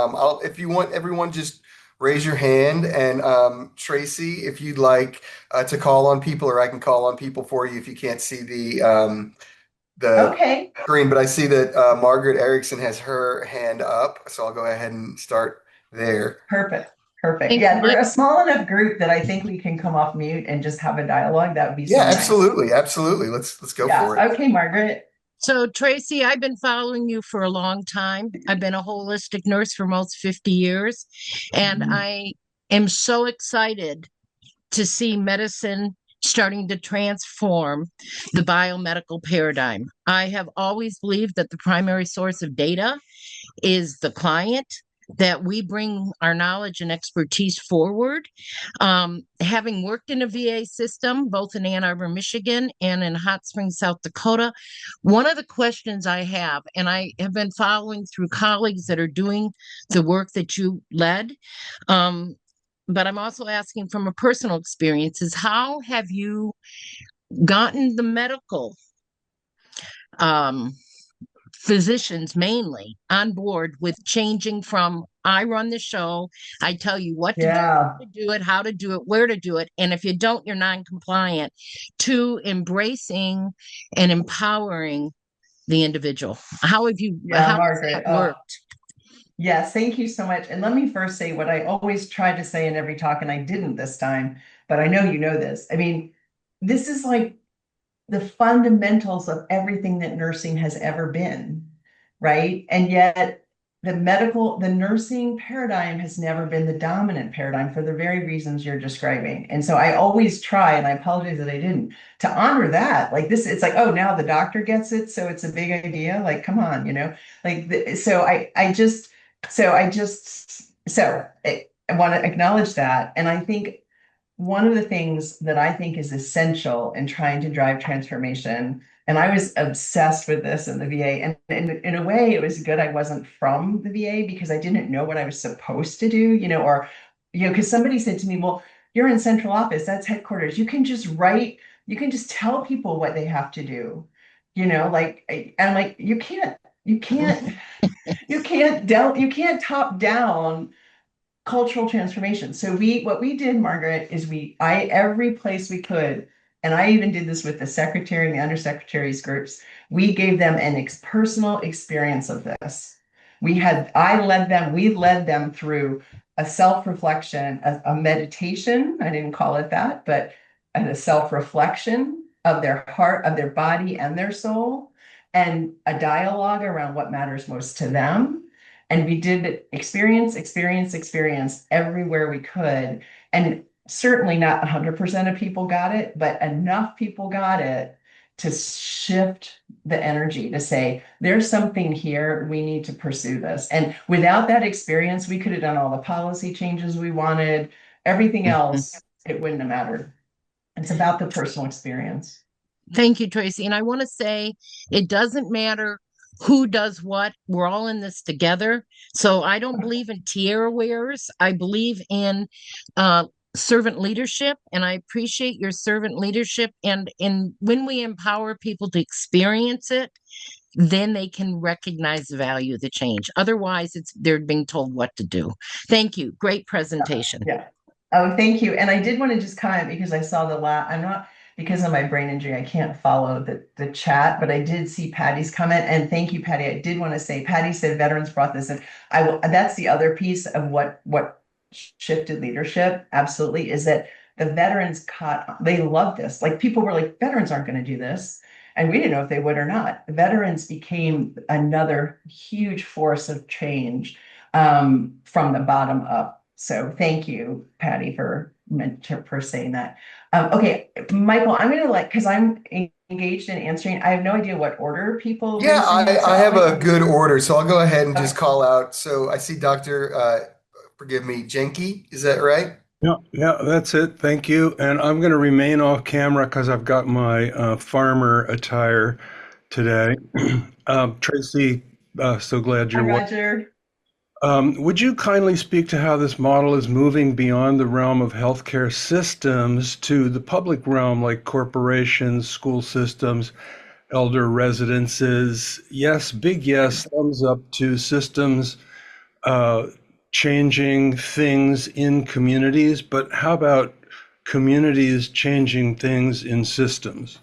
if you want everyone just raise your hand and Tracy, if you'd like to call on people, or I can call on people for you if you can't see the Okay, screen, but I see that Margaret Erickson has her hand up, so I'll go ahead and start there. perfect. Perfect. Thank Yeah, you. we're a small enough group that I think we can come off mute and just have a dialogue. That would be so Yeah, nice. absolutely, absolutely. Let's go Yeah. for it. Okay, Margaret. So, Tracy, I've been following you for a long time. I've been a holistic nurse for almost 50 years, and Mhm. I am so excited to see medicine starting to transform the biomedical paradigm. I have always believed that the primary source of data is the client, that we bring our knowledge and expertise forward. Having worked in a VA system, both in Ann Arbor, Michigan, and in Hot Springs, South Dakota, one of the questions I have, and I have been following through colleagues that are doing the work that you led, but I'm also asking from a personal experience, is how have you gotten the medical um, physicians mainly on board with changing from I run the show, I tell you what Yeah. to do it, how to do it, where to do it, and if you don't, you're non-compliant, to embracing and empowering the individual. How have you Yeah, how has Margaret. that worked? Yes, thank you so much. And let me first say what I always try to say in every talk, and I didn't this time, but I know you know this. I mean, this is like the fundamentals of everything that nursing has ever been, right? And yet the nursing paradigm has never been the dominant paradigm for the very reasons you're describing. And so I always try, and I apologize that I didn't, to honor that. Like this, it's like, oh, now the doctor gets it, so it's a big idea. Like, come on, so I want to acknowledge that. And I think one of the things that I think is essential in trying to drive transformation, and I was obsessed with this in the VA, and in a way, it was good I wasn't from the VA because I didn't know what I was supposed to do, because somebody said to me, well, you're in central office, that's headquarters. You can just write, you can just tell people what they have to do, and like, you can't, you can't top down cultural transformation. So what we did, Margaret, is every place we could, and I even did this with the secretary and the undersecretaries groups, we gave them an personal experience of this. We led them through a self-reflection, a meditation. I didn't call it that, but a self-reflection of their heart, of their body and their soul, and a dialogue around what matters most to them. And we did experience everywhere we could. And certainly not 100% of people got it, but enough people got it to shift the energy to say, there's something here, we need to pursue this. And without that experience, we could have done all the policy changes we wanted, everything else, it wouldn't have mattered. It's about the personal experience. Thank you, Tracy. And I want to say it doesn't matter who does what. We're all in this together. So I don't believe in tiara wearers. I believe in servant leadership, and I appreciate your servant leadership. And when we empower people to experience it, then they can recognize the value of the change. Otherwise, they're being told what to do. Thank you. Great presentation. Yeah. Oh, thank you. And I did want to just comment because I saw I'm not, because of my brain injury, I can't follow the chat, but I did see Patty's comment. And thank you, Patty. I did want to say, Patty said veterans brought this in. That's the other piece of what shifted leadership. Absolutely. Is that the veterans they love this. Like people were like, veterans aren't going to do this. And we didn't know if they would or not. Veterans became another huge force of change from the bottom up. So thank you, Patty, for saying that. Okay, Michael, I'm going to because I'm engaged in answering. I have no idea what order people. Yeah, I have a good order, so I'll go ahead and just Okay. call out. So I see Dr. Forgive me, Jenke, is that right? Yeah, yeah, that's it. Thank you. And I'm going to remain off camera because I've got my farmer attire today. Tracy, so glad Hi, you're well. Roger. Would you kindly speak to how this model is moving beyond the realm of healthcare systems to the public realm, like corporations, school systems, elder residences? Yes, big yes, thumbs up to systems uh, changing things in communities, but how about communities changing things in systems?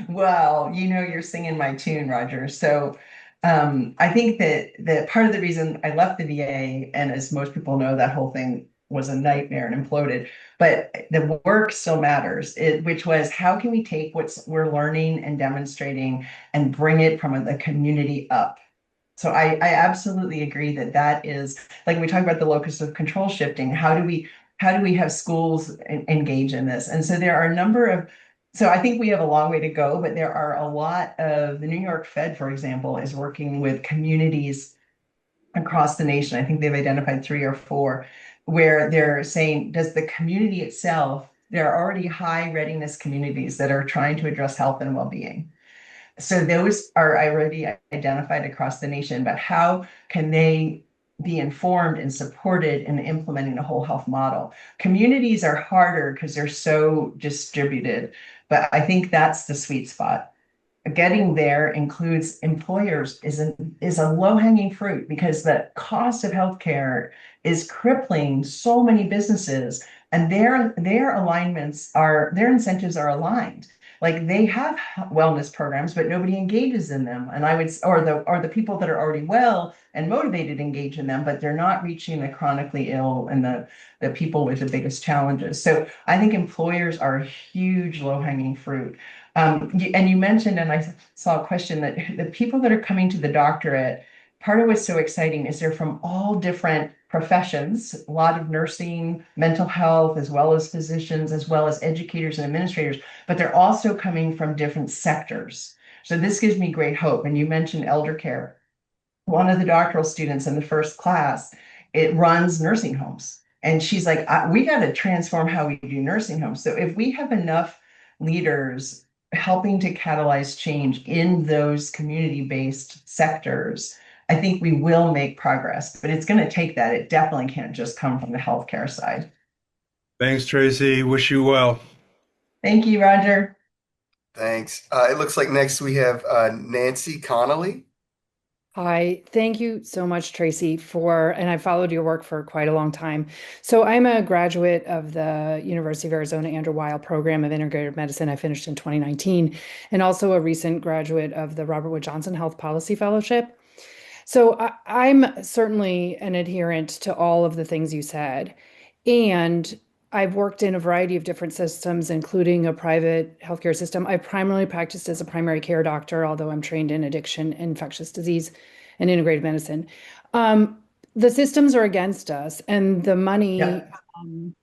Well, you're singing my tune, Roger. So I think that part of the reason I left the VA, and as most people know, that whole thing was a nightmare and imploded, but the work still matters, which was how can we take what we're learning and demonstrating and bring it from the community up? So I absolutely agree that that is like we talk about the locus of control shifting. How do we have schools engage in this? And so there are a number of so I think we have a long way to go, but there are a lot of the New York Fed, for example, is working with communities across the nation. I think they've identified three or four where they're saying, does the community itself, there are already high readiness communities that are trying to address health and well-being. So those are already identified across the nation, but how can they be informed and supported in implementing a whole health model? Communities are harder because they're so distributed, but I think that's the sweet spot. Getting there includes employers is a low-hanging fruit because the cost of healthcare is crippling so many businesses, and their incentives are aligned. Like they have wellness programs, but nobody engages in them. And or the people that are already well and motivated engage in them, but they're not reaching the chronically ill and the people with the biggest challenges. So I think employers are a huge low-hanging fruit. And you mentioned, and I saw a question that the people that are coming to the doctorate, part of what's so exciting is they're from all different professions, a lot of nursing, mental health, as well as physicians, as well as educators and administrators, but they're also coming from different sectors. So this gives me great hope. And you mentioned elder care. One of the doctoral students in the first class, it runs nursing homes. And she's like, we got to transform how we do nursing homes. So if we have enough leaders helping to catalyze change in those community-based sectors, I think we will make progress, but it's going to take that. It definitely can't just come from the healthcare side. Thanks, Tracy. Wish you well. Thank you, Roger. Thanks. It looks like next we have Nancy Connolly. Hi, thank you so much, Tracy, and I followed your work for quite a long time. So I'm a graduate of the University of Arizona Andrew Weil Program of Integrative Medicine. I finished in 2019, and also a recent graduate of the Robert Wood Johnson Health Policy Fellowship. So I'm certainly an adherent to all of the things you said. And I've worked in a variety of different systems, including a private healthcare system. I primarily practiced as a primary care doctor, although I'm trained in addiction, infectious disease, and integrative medicine. Um, the systems are against us, and the money. Yeah. Um,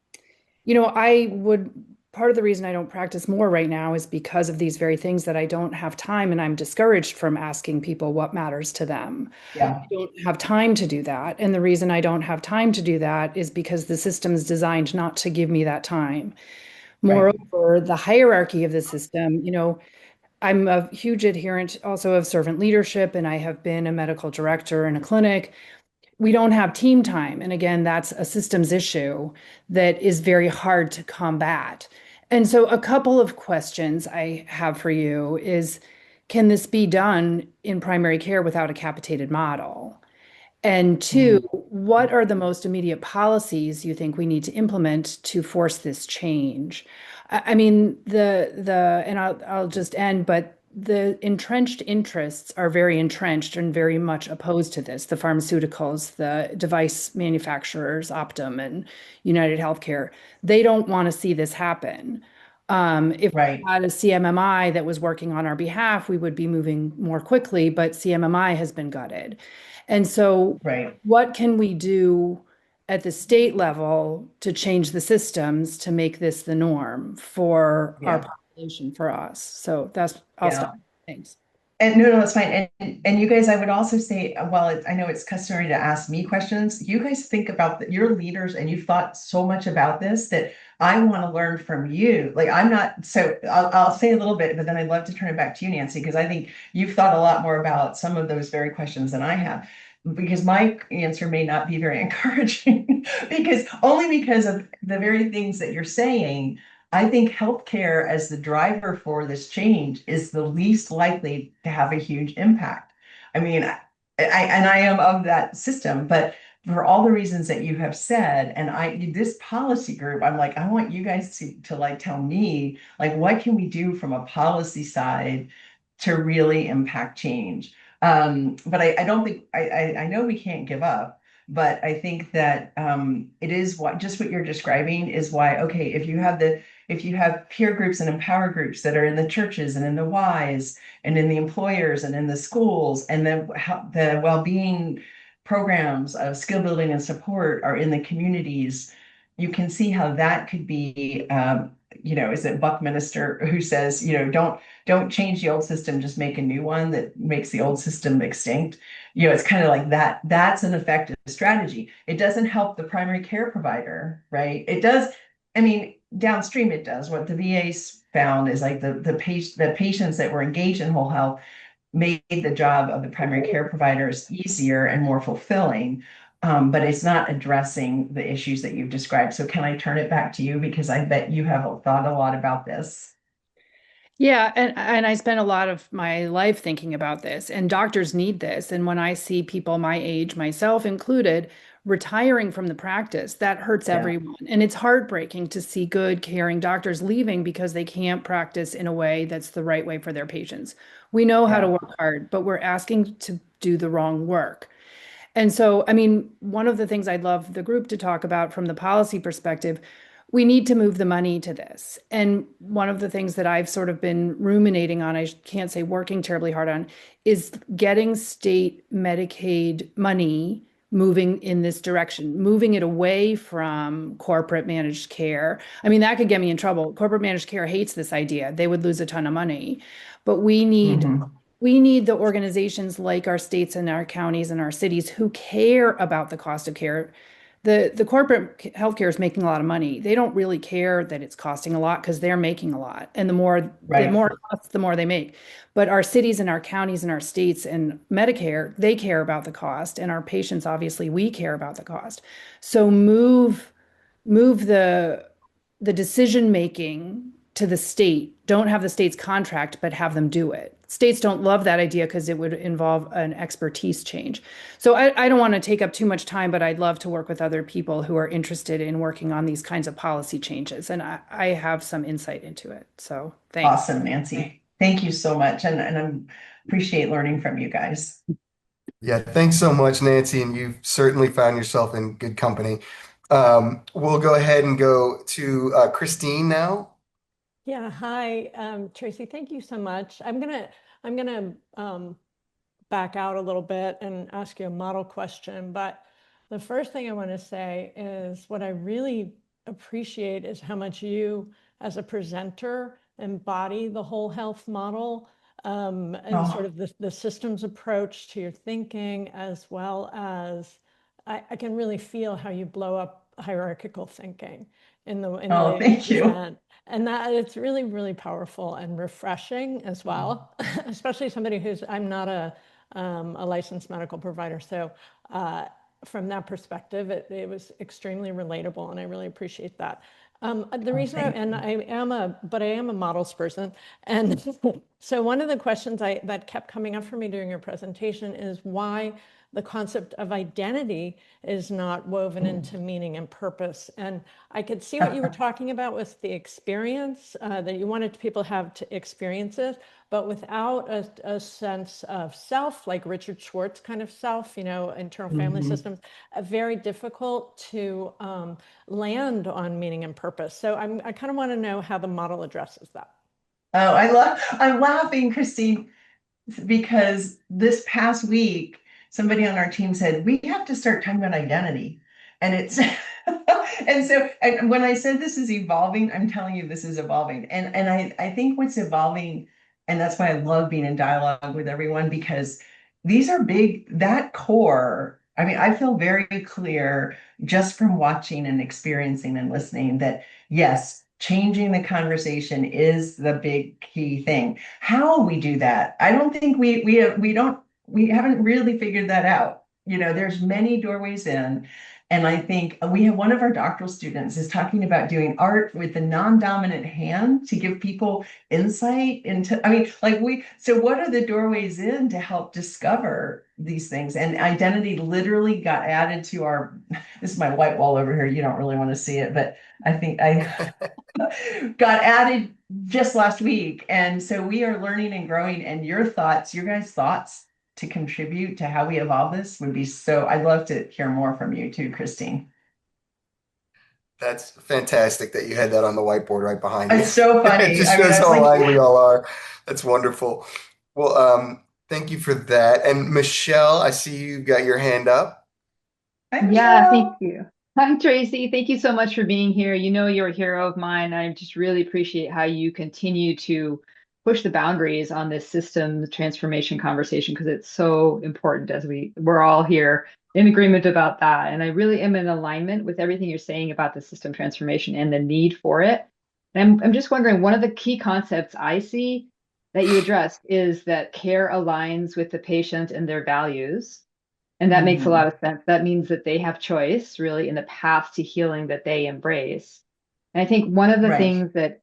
part of the reason I don't practice more right now is because of these very things that I don't have time and I'm discouraged from asking people what matters to them. Yeah. I don't have time to do that. And the reason I don't have time to do that is because the system's designed not to give me that time. Right. Moreover, the hierarchy of the system, I'm a huge adherent also of servant leadership, and I have been a medical director in a clinic. We don't have team time. And again, that's a systems issue that is very hard to combat. And so a couple of questions I have for you is, can this be done in primary care without a capitated model? And two, Mhm. what are the most immediate policies you think we need to implement to force this change? I mean, and I'll just end, but the entrenched interests are very entrenched and very much opposed to this. The pharmaceuticals, the device manufacturers, Optum and United Healthcare, they don't want to see this happen. If we Right. had a CMMI that was working on our behalf, we would be moving more quickly, but CMMI has been gutted. And so, Right. what can we do at the state level to change the systems to make this the norm for our Yeah. population, for us? So I'll Yeah. stop. Thanks. And no, that's fine. And you guys, I would also say, I know it's customary to ask me questions. You guys think about your leaders, and you've thought so much about this that I want to learn from you. Like I'm not, so I'll say a little bit, but then I'd love to turn it back to you, Nancy, because I think you've thought a lot more about some of those very questions than I have. Because my answer may not be very encouraging, because of the very things that you're saying. I think healthcare as the driver for this change is the least likely to have a huge impact. I mean, I am of that system, but for all the reasons that you have said, and this policy group, I'm like, I want you guys to like tell me, like, what can we do from a policy side to really impact change? But I don't think I know we can't give up, but I think that it is what you're describing is why, okay, if you have peer groups and empower groups that are in the churches and in the Ys and in the employers and in the schools, and then the well-being programs of skill building and support are in the communities, you can see how that could be, is it Buckminster who says, don't change the old system, just make a new one that makes the old system extinct. It's kind of like that. That's an effective strategy. It doesn't help the primary care provider, right? It does. I mean, downstream it does. What the VA's found is like the patients that were engaged in whole health made the job of the primary care providers easier and more fulfilling. But it's not addressing the issues that you've described. So can I turn it back to you? Because I bet you have thought a lot about this. Yeah, and I spent a lot of my life thinking about this, and doctors need this. And when I see people my age, myself included, retiring from the practice, that hurts Yeah. everyone. And it's heartbreaking to see good, caring doctors leaving because they can't practice in a way that's the right way for their patients. We know how to Yeah. work hard, but we're asking to do the wrong work. And so, I mean, one of the things I'd love the group to talk about from the policy perspective, we need to move the money to this. And one of the things that I've sort of been ruminating on, I can't say working terribly hard on, is getting state Medicaid money moving in this direction, moving it away from corporate managed care. I mean, that could get me in trouble. Corporate managed care hates this idea. They would lose a ton of money. But Mhm. we need the organizations like our states and our counties and our cities who care about the cost of care. The corporate healthcare is making a lot of money. They don't really care that it's costing a lot because they're making a lot. And the Right. more it costs, the more they make. But our cities and our counties and our states and Medicare, they care about the cost. And our patients, obviously, we care about the cost. So move the decision making to the state. Don't have the states contract, but have them do it. States don't love that idea because it would involve an expertise change. So I don't want to take up too much time, but I'd love to work with other people who are interested in working on these kinds of policy changes. And I have some insight into it. So thanks. Awesome, Nancy. Thank you so much. And I appreciate learning from you guys. Yeah, thanks so much, Nancy, and you've certainly found yourself in good company. We'll go ahead and go to Christine now. Yeah, hi, Tracy. Thank you so much. I'm gonna back out a little bit and ask you a model question. But the first thing I want to say is what I really appreciate is how much you, as a presenter, embody the whole health model, and sort of the systems approach to your thinking, as well as I can really feel how you blow up hierarchical thinking in the way that you Thank you. present. And that it's really, really powerful and refreshing as well, especially somebody I'm not a licensed medical provider. So from that perspective, it was extremely relatable, and I really appreciate that. The reason I am a models person. And so one of the questions that kept coming up for me during your presentation is why the concept of identity is not woven into meaning and purpose. And I could see what you were talking about with the experience, that you wanted people to have to experiences, but without a sense of self, like Richard Schwartz kind of self, internal family systems, very difficult to land on meaning and purpose. So I kind of want to know how the model addresses that. Oh, I'm laughing, Christine, because this past week, somebody on our team said, we have to start talking about identity. And and when I said this is evolving, I'm telling you this is evolving. And I think what's evolving And that's why I love being in dialogue with everyone, because these are big, that core. I mean, I feel very clear just from watching and experiencing and listening that yes, changing the conversation is the big key thing. How we do that, I don't think we haven't really figured that out. You know, there's many doorways in. And I think we have one of our doctoral students is talking about doing art with the non-dominant hand to give people insight into, I mean, like so what are the doorways in to help discover these things? And identity literally got added to this is my white wall over here. You don't really want to see it, but I think I got added just last week. And so we are learning and growing, and your guys' thoughts to contribute to how we evolve this would be I'd love to hear more from you too, Christine. That's fantastic that you had that on the whiteboard right behind you. It's so It funny. just I mean, shows I was how like, aligned we yeah. all are. That's wonderful. Well, thank you for that. And Michelle, I see you've got your hand up. Hi, Yeah, thank Michelle. you. Hi, Tracy. Thank you so much for being here. You know, you're a hero of mine. I just really appreciate how you continue to push the boundaries on this system transformation conversation because it's so important as we're all here in agreement about that. And I really am in alignment with everything you're saying about the system transformation and the need for it. And I'm just wondering, one of the key concepts I see that you addressed is that care aligns with the patient and their values. And that makes a Mhm. lot of sense. That means that they have choice really in the path to healing that they embrace. And I think one of the Right. things that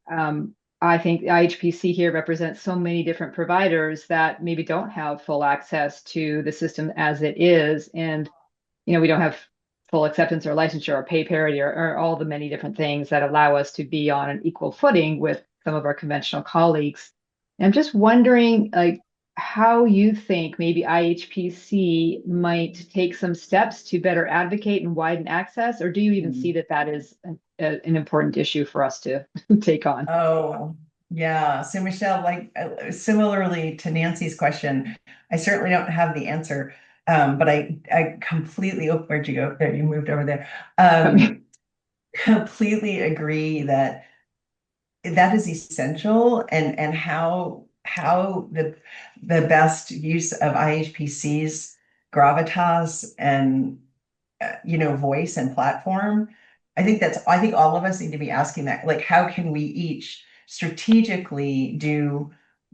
I think the IHPC here represents so many different providers that maybe don't have full access to the system as it is. And, you know, we don't have full acceptance or licensure or pay parity or all the many different things that allow us to be on an equal footing with some of our conventional colleagues. And I'm just wondering, like, how you think maybe IHPC might take some steps to better advocate and widen access, or do you even see that that is an important issue for us to take on? Oh, yeah. So Michelle, like similarly to Nancy's question, I certainly don't have the answer. But I completely, oh, where'd you go? There, you moved over there. Completely agree that that is essential, and how the best use of IHPC's gravitas and voice and platform. I think all of us need to be asking that, like, how can we each strategically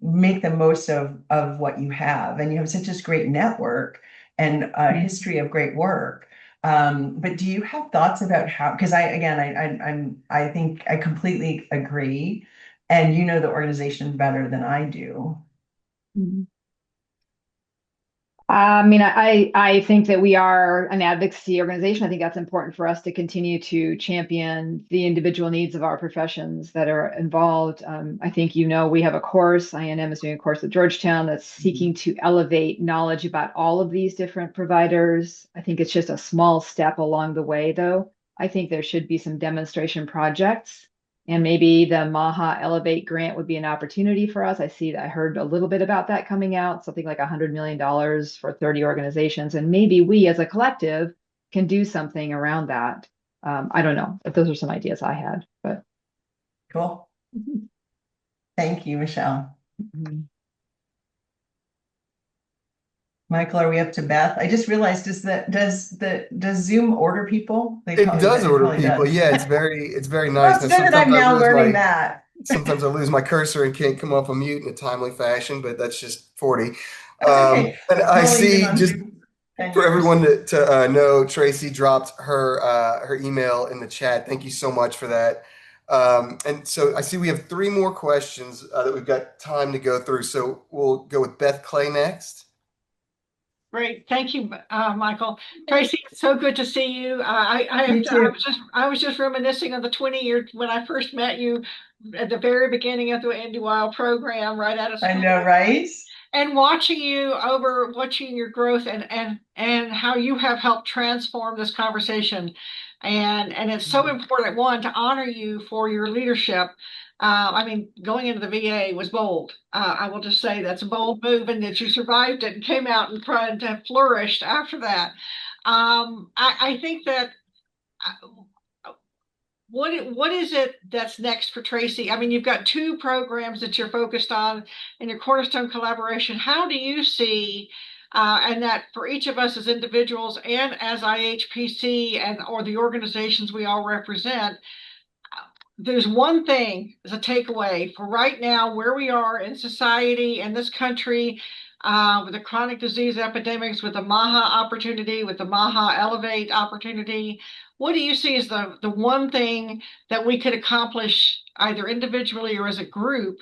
make the most of what you have? And you have such a great network and a history of great work. But do you have thoughts about how, because I think I completely agree, and you know the organization better than I do. Mhm. I mean, I think that we are an advocacy organization. I think that's important for us to continue to champion the individual needs of our professions that are involved. I think, you know, we have a course, INM is doing a course at Georgetown that's seeking to elevate knowledge about all of these different providers. I think it's just a small step along the way, though. I think there should be some demonstration projects. And maybe the Maha Elevate grant would be an opportunity for us. I heard a little bit about that coming out, something like $100 million for 30 organizations. And maybe we as a collective can do something around that. I don't know, but those are some ideas I had. But Cool. Thank you, Michelle. Mhm. Michael, are we up to Beth? I just realized, does Zoom order people? It does It order probably people. does. Yeah, it's very Well, nice. it's Now good that I'm now learning that. sometimes I lose my cursor and can't come off a mute in a timely fashion, but that's just 40. That's okay. And I I've only been see, on just Zoom 10 for years. everyone to know, Tracy dropped her email in the chat. Thank you so much for that. And so I see we have three more questions that we've got time to go through. So we'll go with Beth Clay next. Great, thank you, Michael. Tracy, so good to see you. You too. I was just reminiscing of the 20 years when I first met you at the very beginning of the NDYL program, right out of I school, know, right? and watching your growth and how you have helped transform this conversation. And it's so important, one, to honor you for your leadership. I mean, going into the VA was bold. I will just say that's a bold move, and that you survived it and came out and tried to have flourished after that. I think that what is it that's next for Tracy? I mean, you've got two programs that you're focused on in your Cornerstone collaboration. How do you see, and that for each of us as individuals and as IHPC and or the organizations we all represent, there's one thing as a takeaway for right now, where we are in society and this country, with the chronic disease epidemics, with the MAHA opportunity, with the MAHA Elevate opportunity. What do you see as the one thing that we could accomplish either individually or as a group,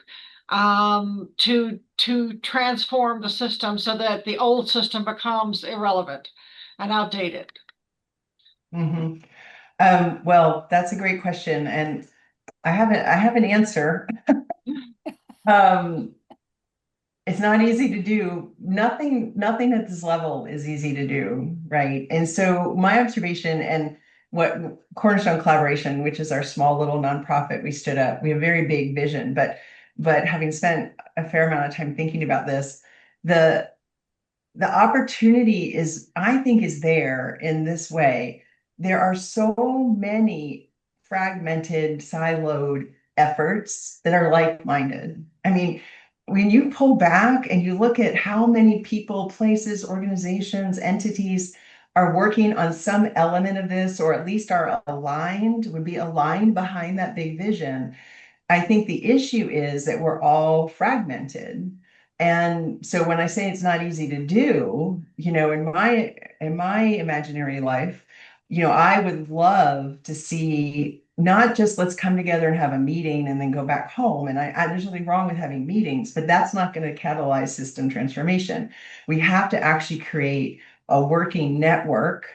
to transform the system so that the old system becomes irrelevant and outdated? Mhm. Well, that's a great question, and I have an answer. Um, it's not easy to do. Nothing at this level is easy to do, right? And so my observation and what Cornerstone Collaboration, which is our small little nonprofit we stood up, we have a very big vision, but having spent a fair amount of time thinking about this, the the opportunity is, I think, is there in this way. There are so many fragmented, siloed efforts that are like-minded. I mean, when you pull back and you look at how many people, places, organizations, entities are working on some element of this, or at least are aligned, would be aligned behind that big vision, I think the issue is that we're all fragmented. And so when I say it's not easy to do, in my imaginary life, I would love to see not just let's come together and have a meeting and then go back home. And there's nothing wrong with having meetings, but that's not going to catalyze system transformation. We have to actually create a working network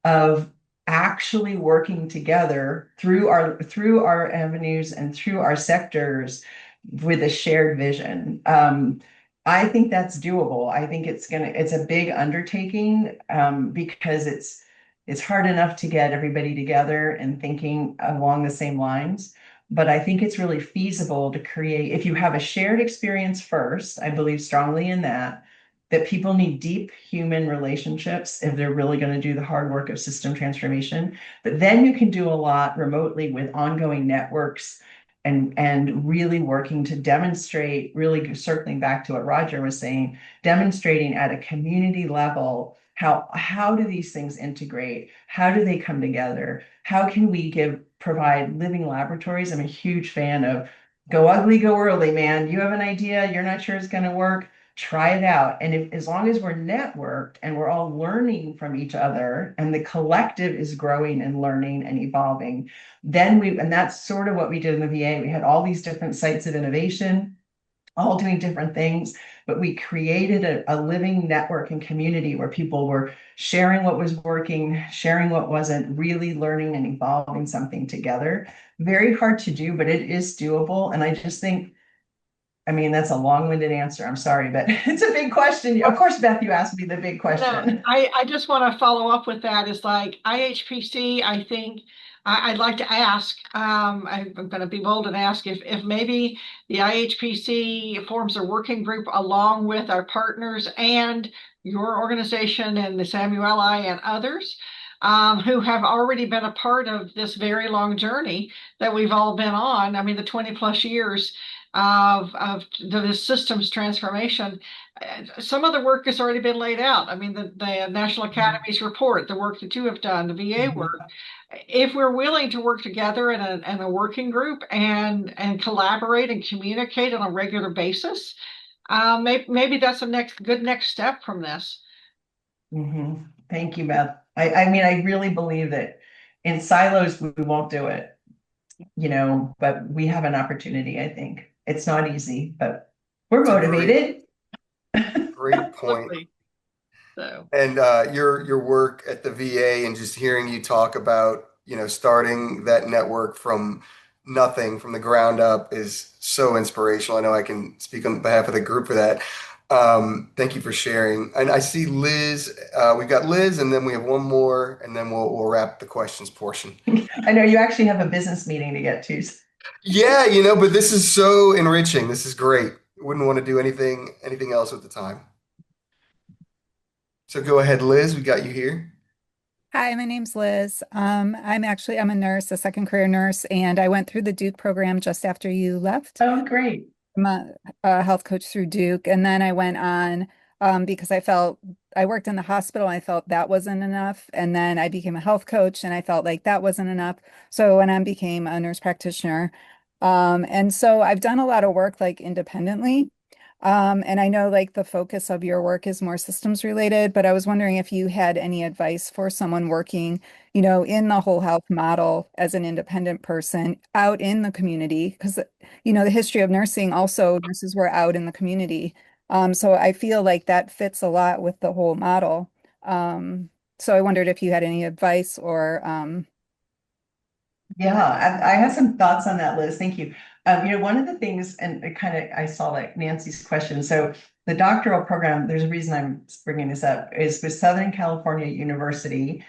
of actually working together through our avenues and through our sectors with a shared vision. I think that's doable. I think it's a big undertaking, because it's hard enough to get everybody together and thinking along the same lines. But I think it's really feasible to create, if you have a shared experience first, I believe strongly in that people need deep human relationships if they're really going to do the hard work of system transformation. But then you can do a lot remotely with ongoing networks and really working to demonstrate, really circling back to what Roger was saying, demonstrating at a community level how do these things integrate? How do they come together? How can we provide living laboratories? I'm a huge fan of go ugly, go early, man. You have an idea, you're not sure it's going to work, try it out. And as long as we're networked and we're all learning from each other and the collective is growing and learning and evolving, and that's sort of what we did in the VA. We had all these different sites of innovation, all doing different things, but we created a living network and community where people were sharing what was working, sharing what wasn't, really learning and evolving something together. Very hard to do, but it is doable. And I just think, I mean, that's a long-winded answer. I'm sorry, but it's a big question. Of course, Beth, you asked me the big question. No, I just want to follow up with that. Is like IHPC, I think I'd like to ask, I'm going to be bold and ask if maybe the IHPC forms a working group along with our partners and your organization and the Samueli and others, who have already been a part of this very long journey that we've all been on. I mean, the 20 plus years of the systems transformation. Some of the work has already been laid out. I mean, the National Academy's report, the work that you have done, the VA work. If we're willing to work together in a working group and collaborate and communicate on a regular basis, maybe that's a good next step from this. Mhm. Thank you, Beth. I mean, I really believe that in silos, we won't do it, but we have an opportunity, I think. It's not easy, but we're It's a great, motivated. great point. Absolutely. So. And your work at the VA and just hearing you talk about, starting that network from nothing, from the ground up is so inspirational. I know I can speak on behalf of the group for that. Thank you for sharing. And I see Liz, we've got Liz, and then we have one more, and then we'll wrap the questions portion. I know you actually have a business meeting to get to. Yeah, but this is so enriching. This is great. Wouldn't want to do anything else with the time. So go ahead, Liz, we got you here. Hi, my name's Liz. I'm a nurse, a second career nurse, and I went through the Duke program just after you left. Oh, great. I'm a health coach through Duke, and then I went on because I worked in the hospital. I felt that wasn't enough, and then I became a health coach, and I felt like that wasn't enough. So I went on became a nurse practitioner, and so I've done a lot of work like independently. And I know like the focus of your work is more systems related, but I was wondering if you had any advice for someone working, in the whole health model as an independent person out in the community, because the history of nursing, also nurses were out in the community. So I feel like that fits a lot with the whole model. So I wondered if you had any advice or Yeah, I have some thoughts on that, Liz. Thank you. One of the things, and I saw like Nancy's question. So the doctoral program, there's a reason I'm bringing this up, is with Southern California University,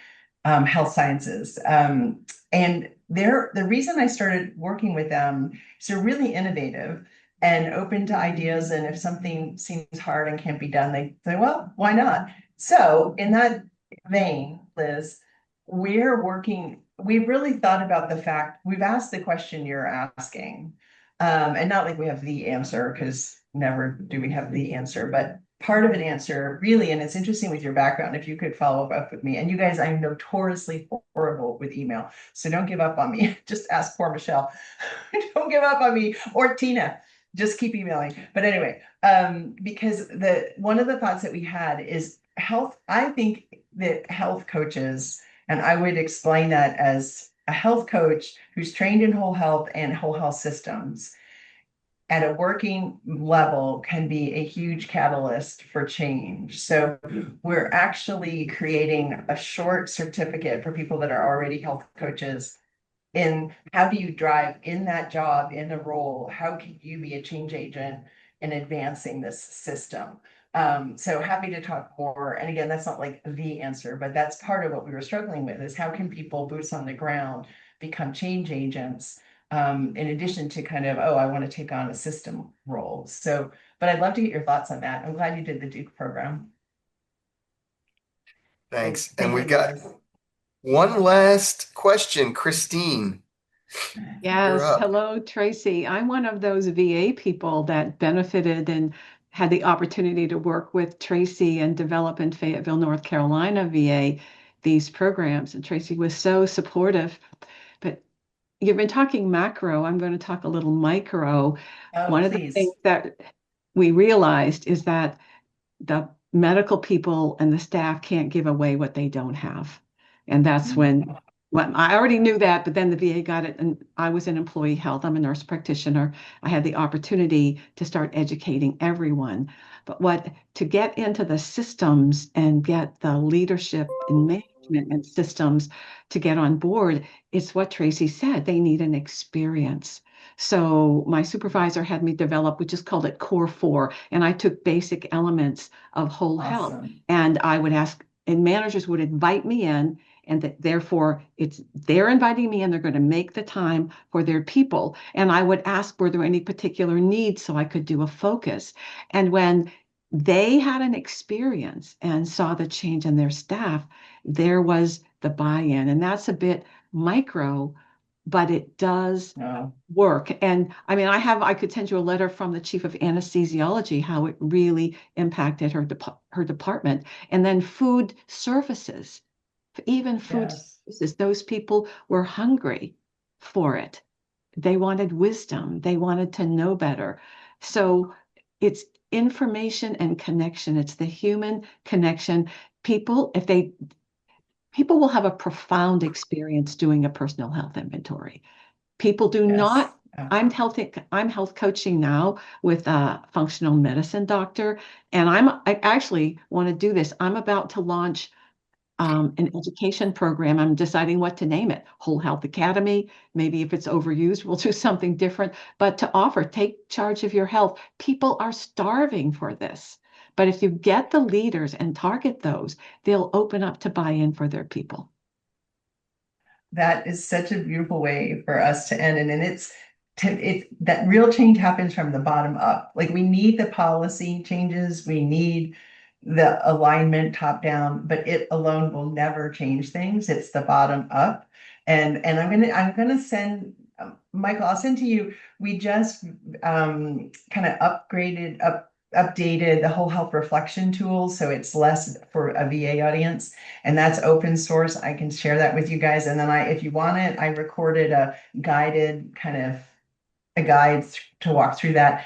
Health Sciences. And the reason I started working with them is they're really innovative and open to ideas. And if something seems hard and can't be done, they say, well, why not? So in that vein, Liz, we've really thought about the fact, we've asked the question you're asking. And not like we have the answer, because never do we have the answer, but part of an answer really, and it's interesting with your background, if you could follow up with me. And you guys, I'm notoriously horrible with email, so don't give up on me. Just ask poor Michelle. Don't give up on me, or Tina. Just keep emailing. But anyway, because one of the thoughts that we had is health. I think that health coaches, and I would explain that as a health coach who's trained in whole health and whole health systems at a working level, can be a huge catalyst for change. So we're actually creating a short certificate for people that are already health coaches in how do you drive in that job, in the role, how can you be a change agent in advancing this system? So happy to talk more. And again, that's not like the answer, but that's part of what we were struggling with, is how can people boots on the ground become change agents, in addition to kind of, oh, I want to take on a system role. So, but I'd love to get your thoughts on that. I'm glad you did the Duke program. Thanks. Thank And we've you, got guys. one last question. Christine, you're Yes. up. Hello, Tracy. I'm one of those VA people that benefited and had the opportunity to work with Tracy and develop in Fayetteville, North Carolina VA these programs. And Tracy was so supportive. But you've been talking macro. I'm going to talk a little micro. Oh, One of the please. things that we realized is that the medical people and the staff can't give away what they don't have. And that's when, well, I already knew that, but then the VA got it, and I was in employee health. I'm a nurse practitioner. I had the opportunity to start educating everyone. But to get into the systems and get the leadership and management and systems to get on board, it's what Tracy said. They need an experience. So my supervisor had me develop, we just called it Core 4, and I took basic elements of whole health. Awesome. And I would ask, and managers would invite me in, and that therefore they're inviting me in, they're going to make the time for their people. And I would ask, were there any particular needs so I could do a focus? And when they had an experience and saw the change in their staff, there was the buy-in. And that's a bit micro, but it does work. And I mean, I could send you a letter from the chief of anesthesiology, how it really impacted her department. And then food services, even food services, those people were hungry for it. They wanted wisdom. They wanted to know better. So it's information and connection. It's the human connection. People will have a profound experience doing a personal health inventory. People do not. I'm health coaching now with a functional medicine doctor, and I actually want to do this. I'm about to launch an education program. I'm deciding what to name it. Whole Health Academy. Maybe if it's overused, we'll do something different. But to offer, take charge of your health. People are starving for this. But if you get the leaders and target those, they'll open up to buy in for their people. That is such a beautiful way for us to end. And it's that real change happens from the bottom up. Like we need the policy changes. We need the alignment top down, but it alone will never change things. It's the bottom up. And I'm gonna send Michael, I'll send to you. We just kind of updated the whole health reflection tool, so it's less for a VA audience, and that's open source. I can share that with you guys. And then if you want it, I recorded a guided kind of a guide to walk through that.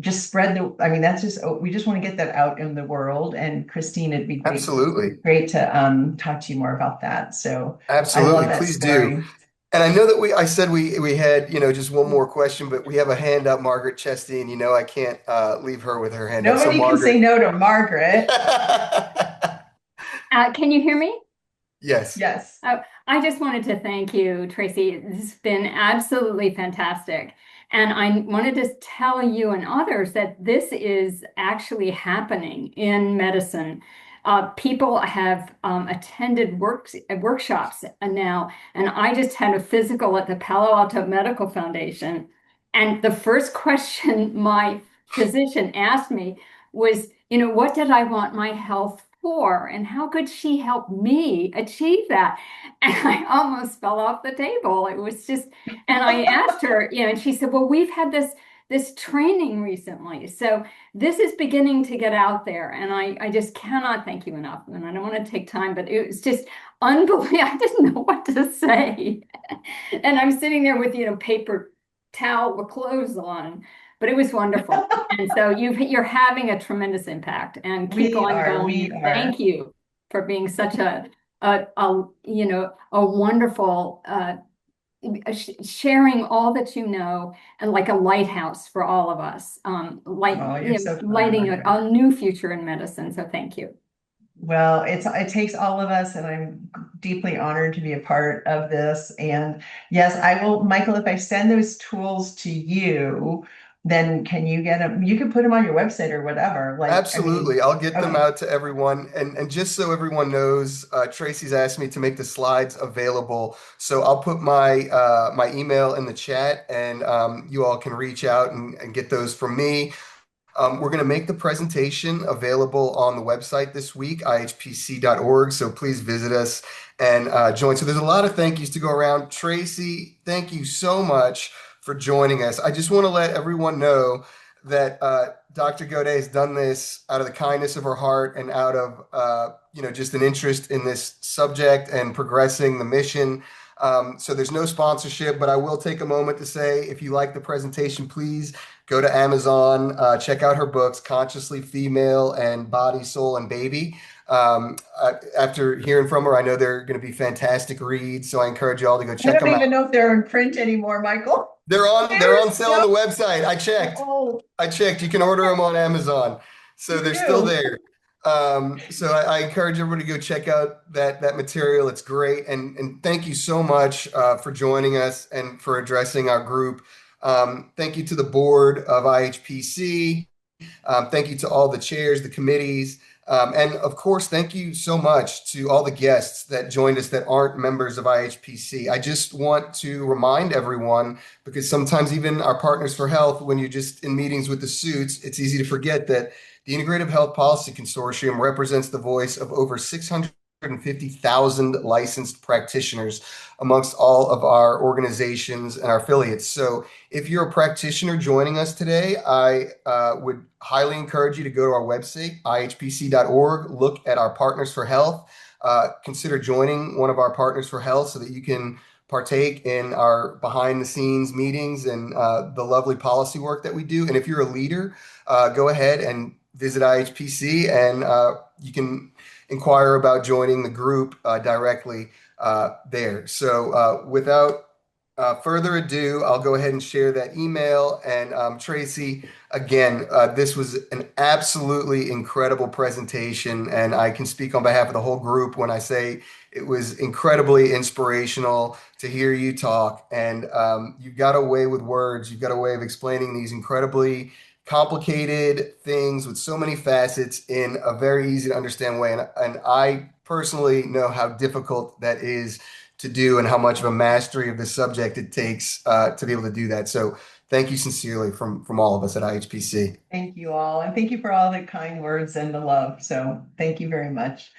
Just spread I mean, that's just, we just want to get that out in the world. And Christine, it'd be Absolutely. great to talk to you more about that. So I love Absolutely. that Please do. story. And I know that I said we had, just one more question, but we have a hand up, Margaret Chesty, and I can't leave her with her hand up. So Nobody can say Margaret. no to Margaret. Can you hear me? Yes. Yes. I just wanted to thank you, Tracy. This has been absolutely fantastic. And I wanted to tell you and others that this is actually happening in medicine. People have attended workshops now, and I just had a physical at the Palo Alto Medical Foundation. And the first question my physician asked me was, what did I want my health for? And how could she help me achieve that? And I almost fell off the table. It was just, and I asked her, and she said, well, we've had this training recently. So this is beginning to get out there. And I just cannot thank you enough. And I don't want to take time, but it was just unbelievable. I didn't know what to say. And I'm sitting there with, paper towel with clothes on, but it was wonderful. And so you're having a tremendous impact, and keep on going. Thank you for being such a wonderful sharing all that you know, and like a lighthouse for all of us, lighting a new future in medicine. So thank you. Well, it takes all of us, and I'm deeply honored to be a part of this. And yes, I will, Michael, if I send those tools to you, then can you get them? You can put them on your website or whatever. Absolutely. I'll get them out to everyone. And just so everyone knows, Tracy's asked me to make the slides available. So I'll put my my email in the chat, and you all can reach out and get those from me. We're going to make the presentation available on the website this week, ihpc.org. So please visit us and join. So there's a lot of thank yous to go around. Tracy, thank you so much for joining us. I just want to let everyone know that Dr. Gaudet has done this out of the kindness of her heart and out of just an interest in this subject and progressing the mission. So there's no sponsorship, but I will take a moment to say, if you like the presentation, please go to Amazon, check out her books, Consciously Female and Body, Soul, and Baby. After hearing from her, I know they're going to be fantastic reads. So I encourage you all to go check them out. I don't even know if they're in print anymore, Michael. They're on sale on the website. I checked. You can order them on Amazon. So they're still there. So I encourage everybody to go check out that material. It's great. And thank you so much for joining us and for addressing our group. Thank you to the board of IHPC. Thank you to all the chairs, the committees. And of course, thank you so much to all the guests that joined us that aren't members of IHPC. I just want to remind everyone, because sometimes even our Partners for Health, when you're just in meetings with the suits, it's easy to forget that the Integrative Health Policy Consortium represents the voice of over 650,000 licensed practitioners amongst all of our organizations and our affiliates. So if you're a practitioner joining us today, I would highly encourage you to go to our website, ihpc.org, look at our Partners for Health, consider joining one of our Partners for Health so that you can partake in our behind the scenes meetings and the lovely policy work that we do. And if you're a leader, go ahead and visit IHPC, and you can inquire about joining the group directly there. So without further ado, I'll go ahead and share that email. And Tracy, again, this was an absolutely incredible presentation, and I can speak on behalf of the whole group when I say it was incredibly inspirational to hear you talk. And you've got a way with words. You've got a way of explaining these incredibly complicated things with so many facets in a very easy to understand way. And I personally know how difficult that is to do and how much of a mastery of the subject it takes to be able to do that. So thank you sincerely from all of us at IHPC. Thank you all. And thank you for all the kind words and the love. So thank you very much.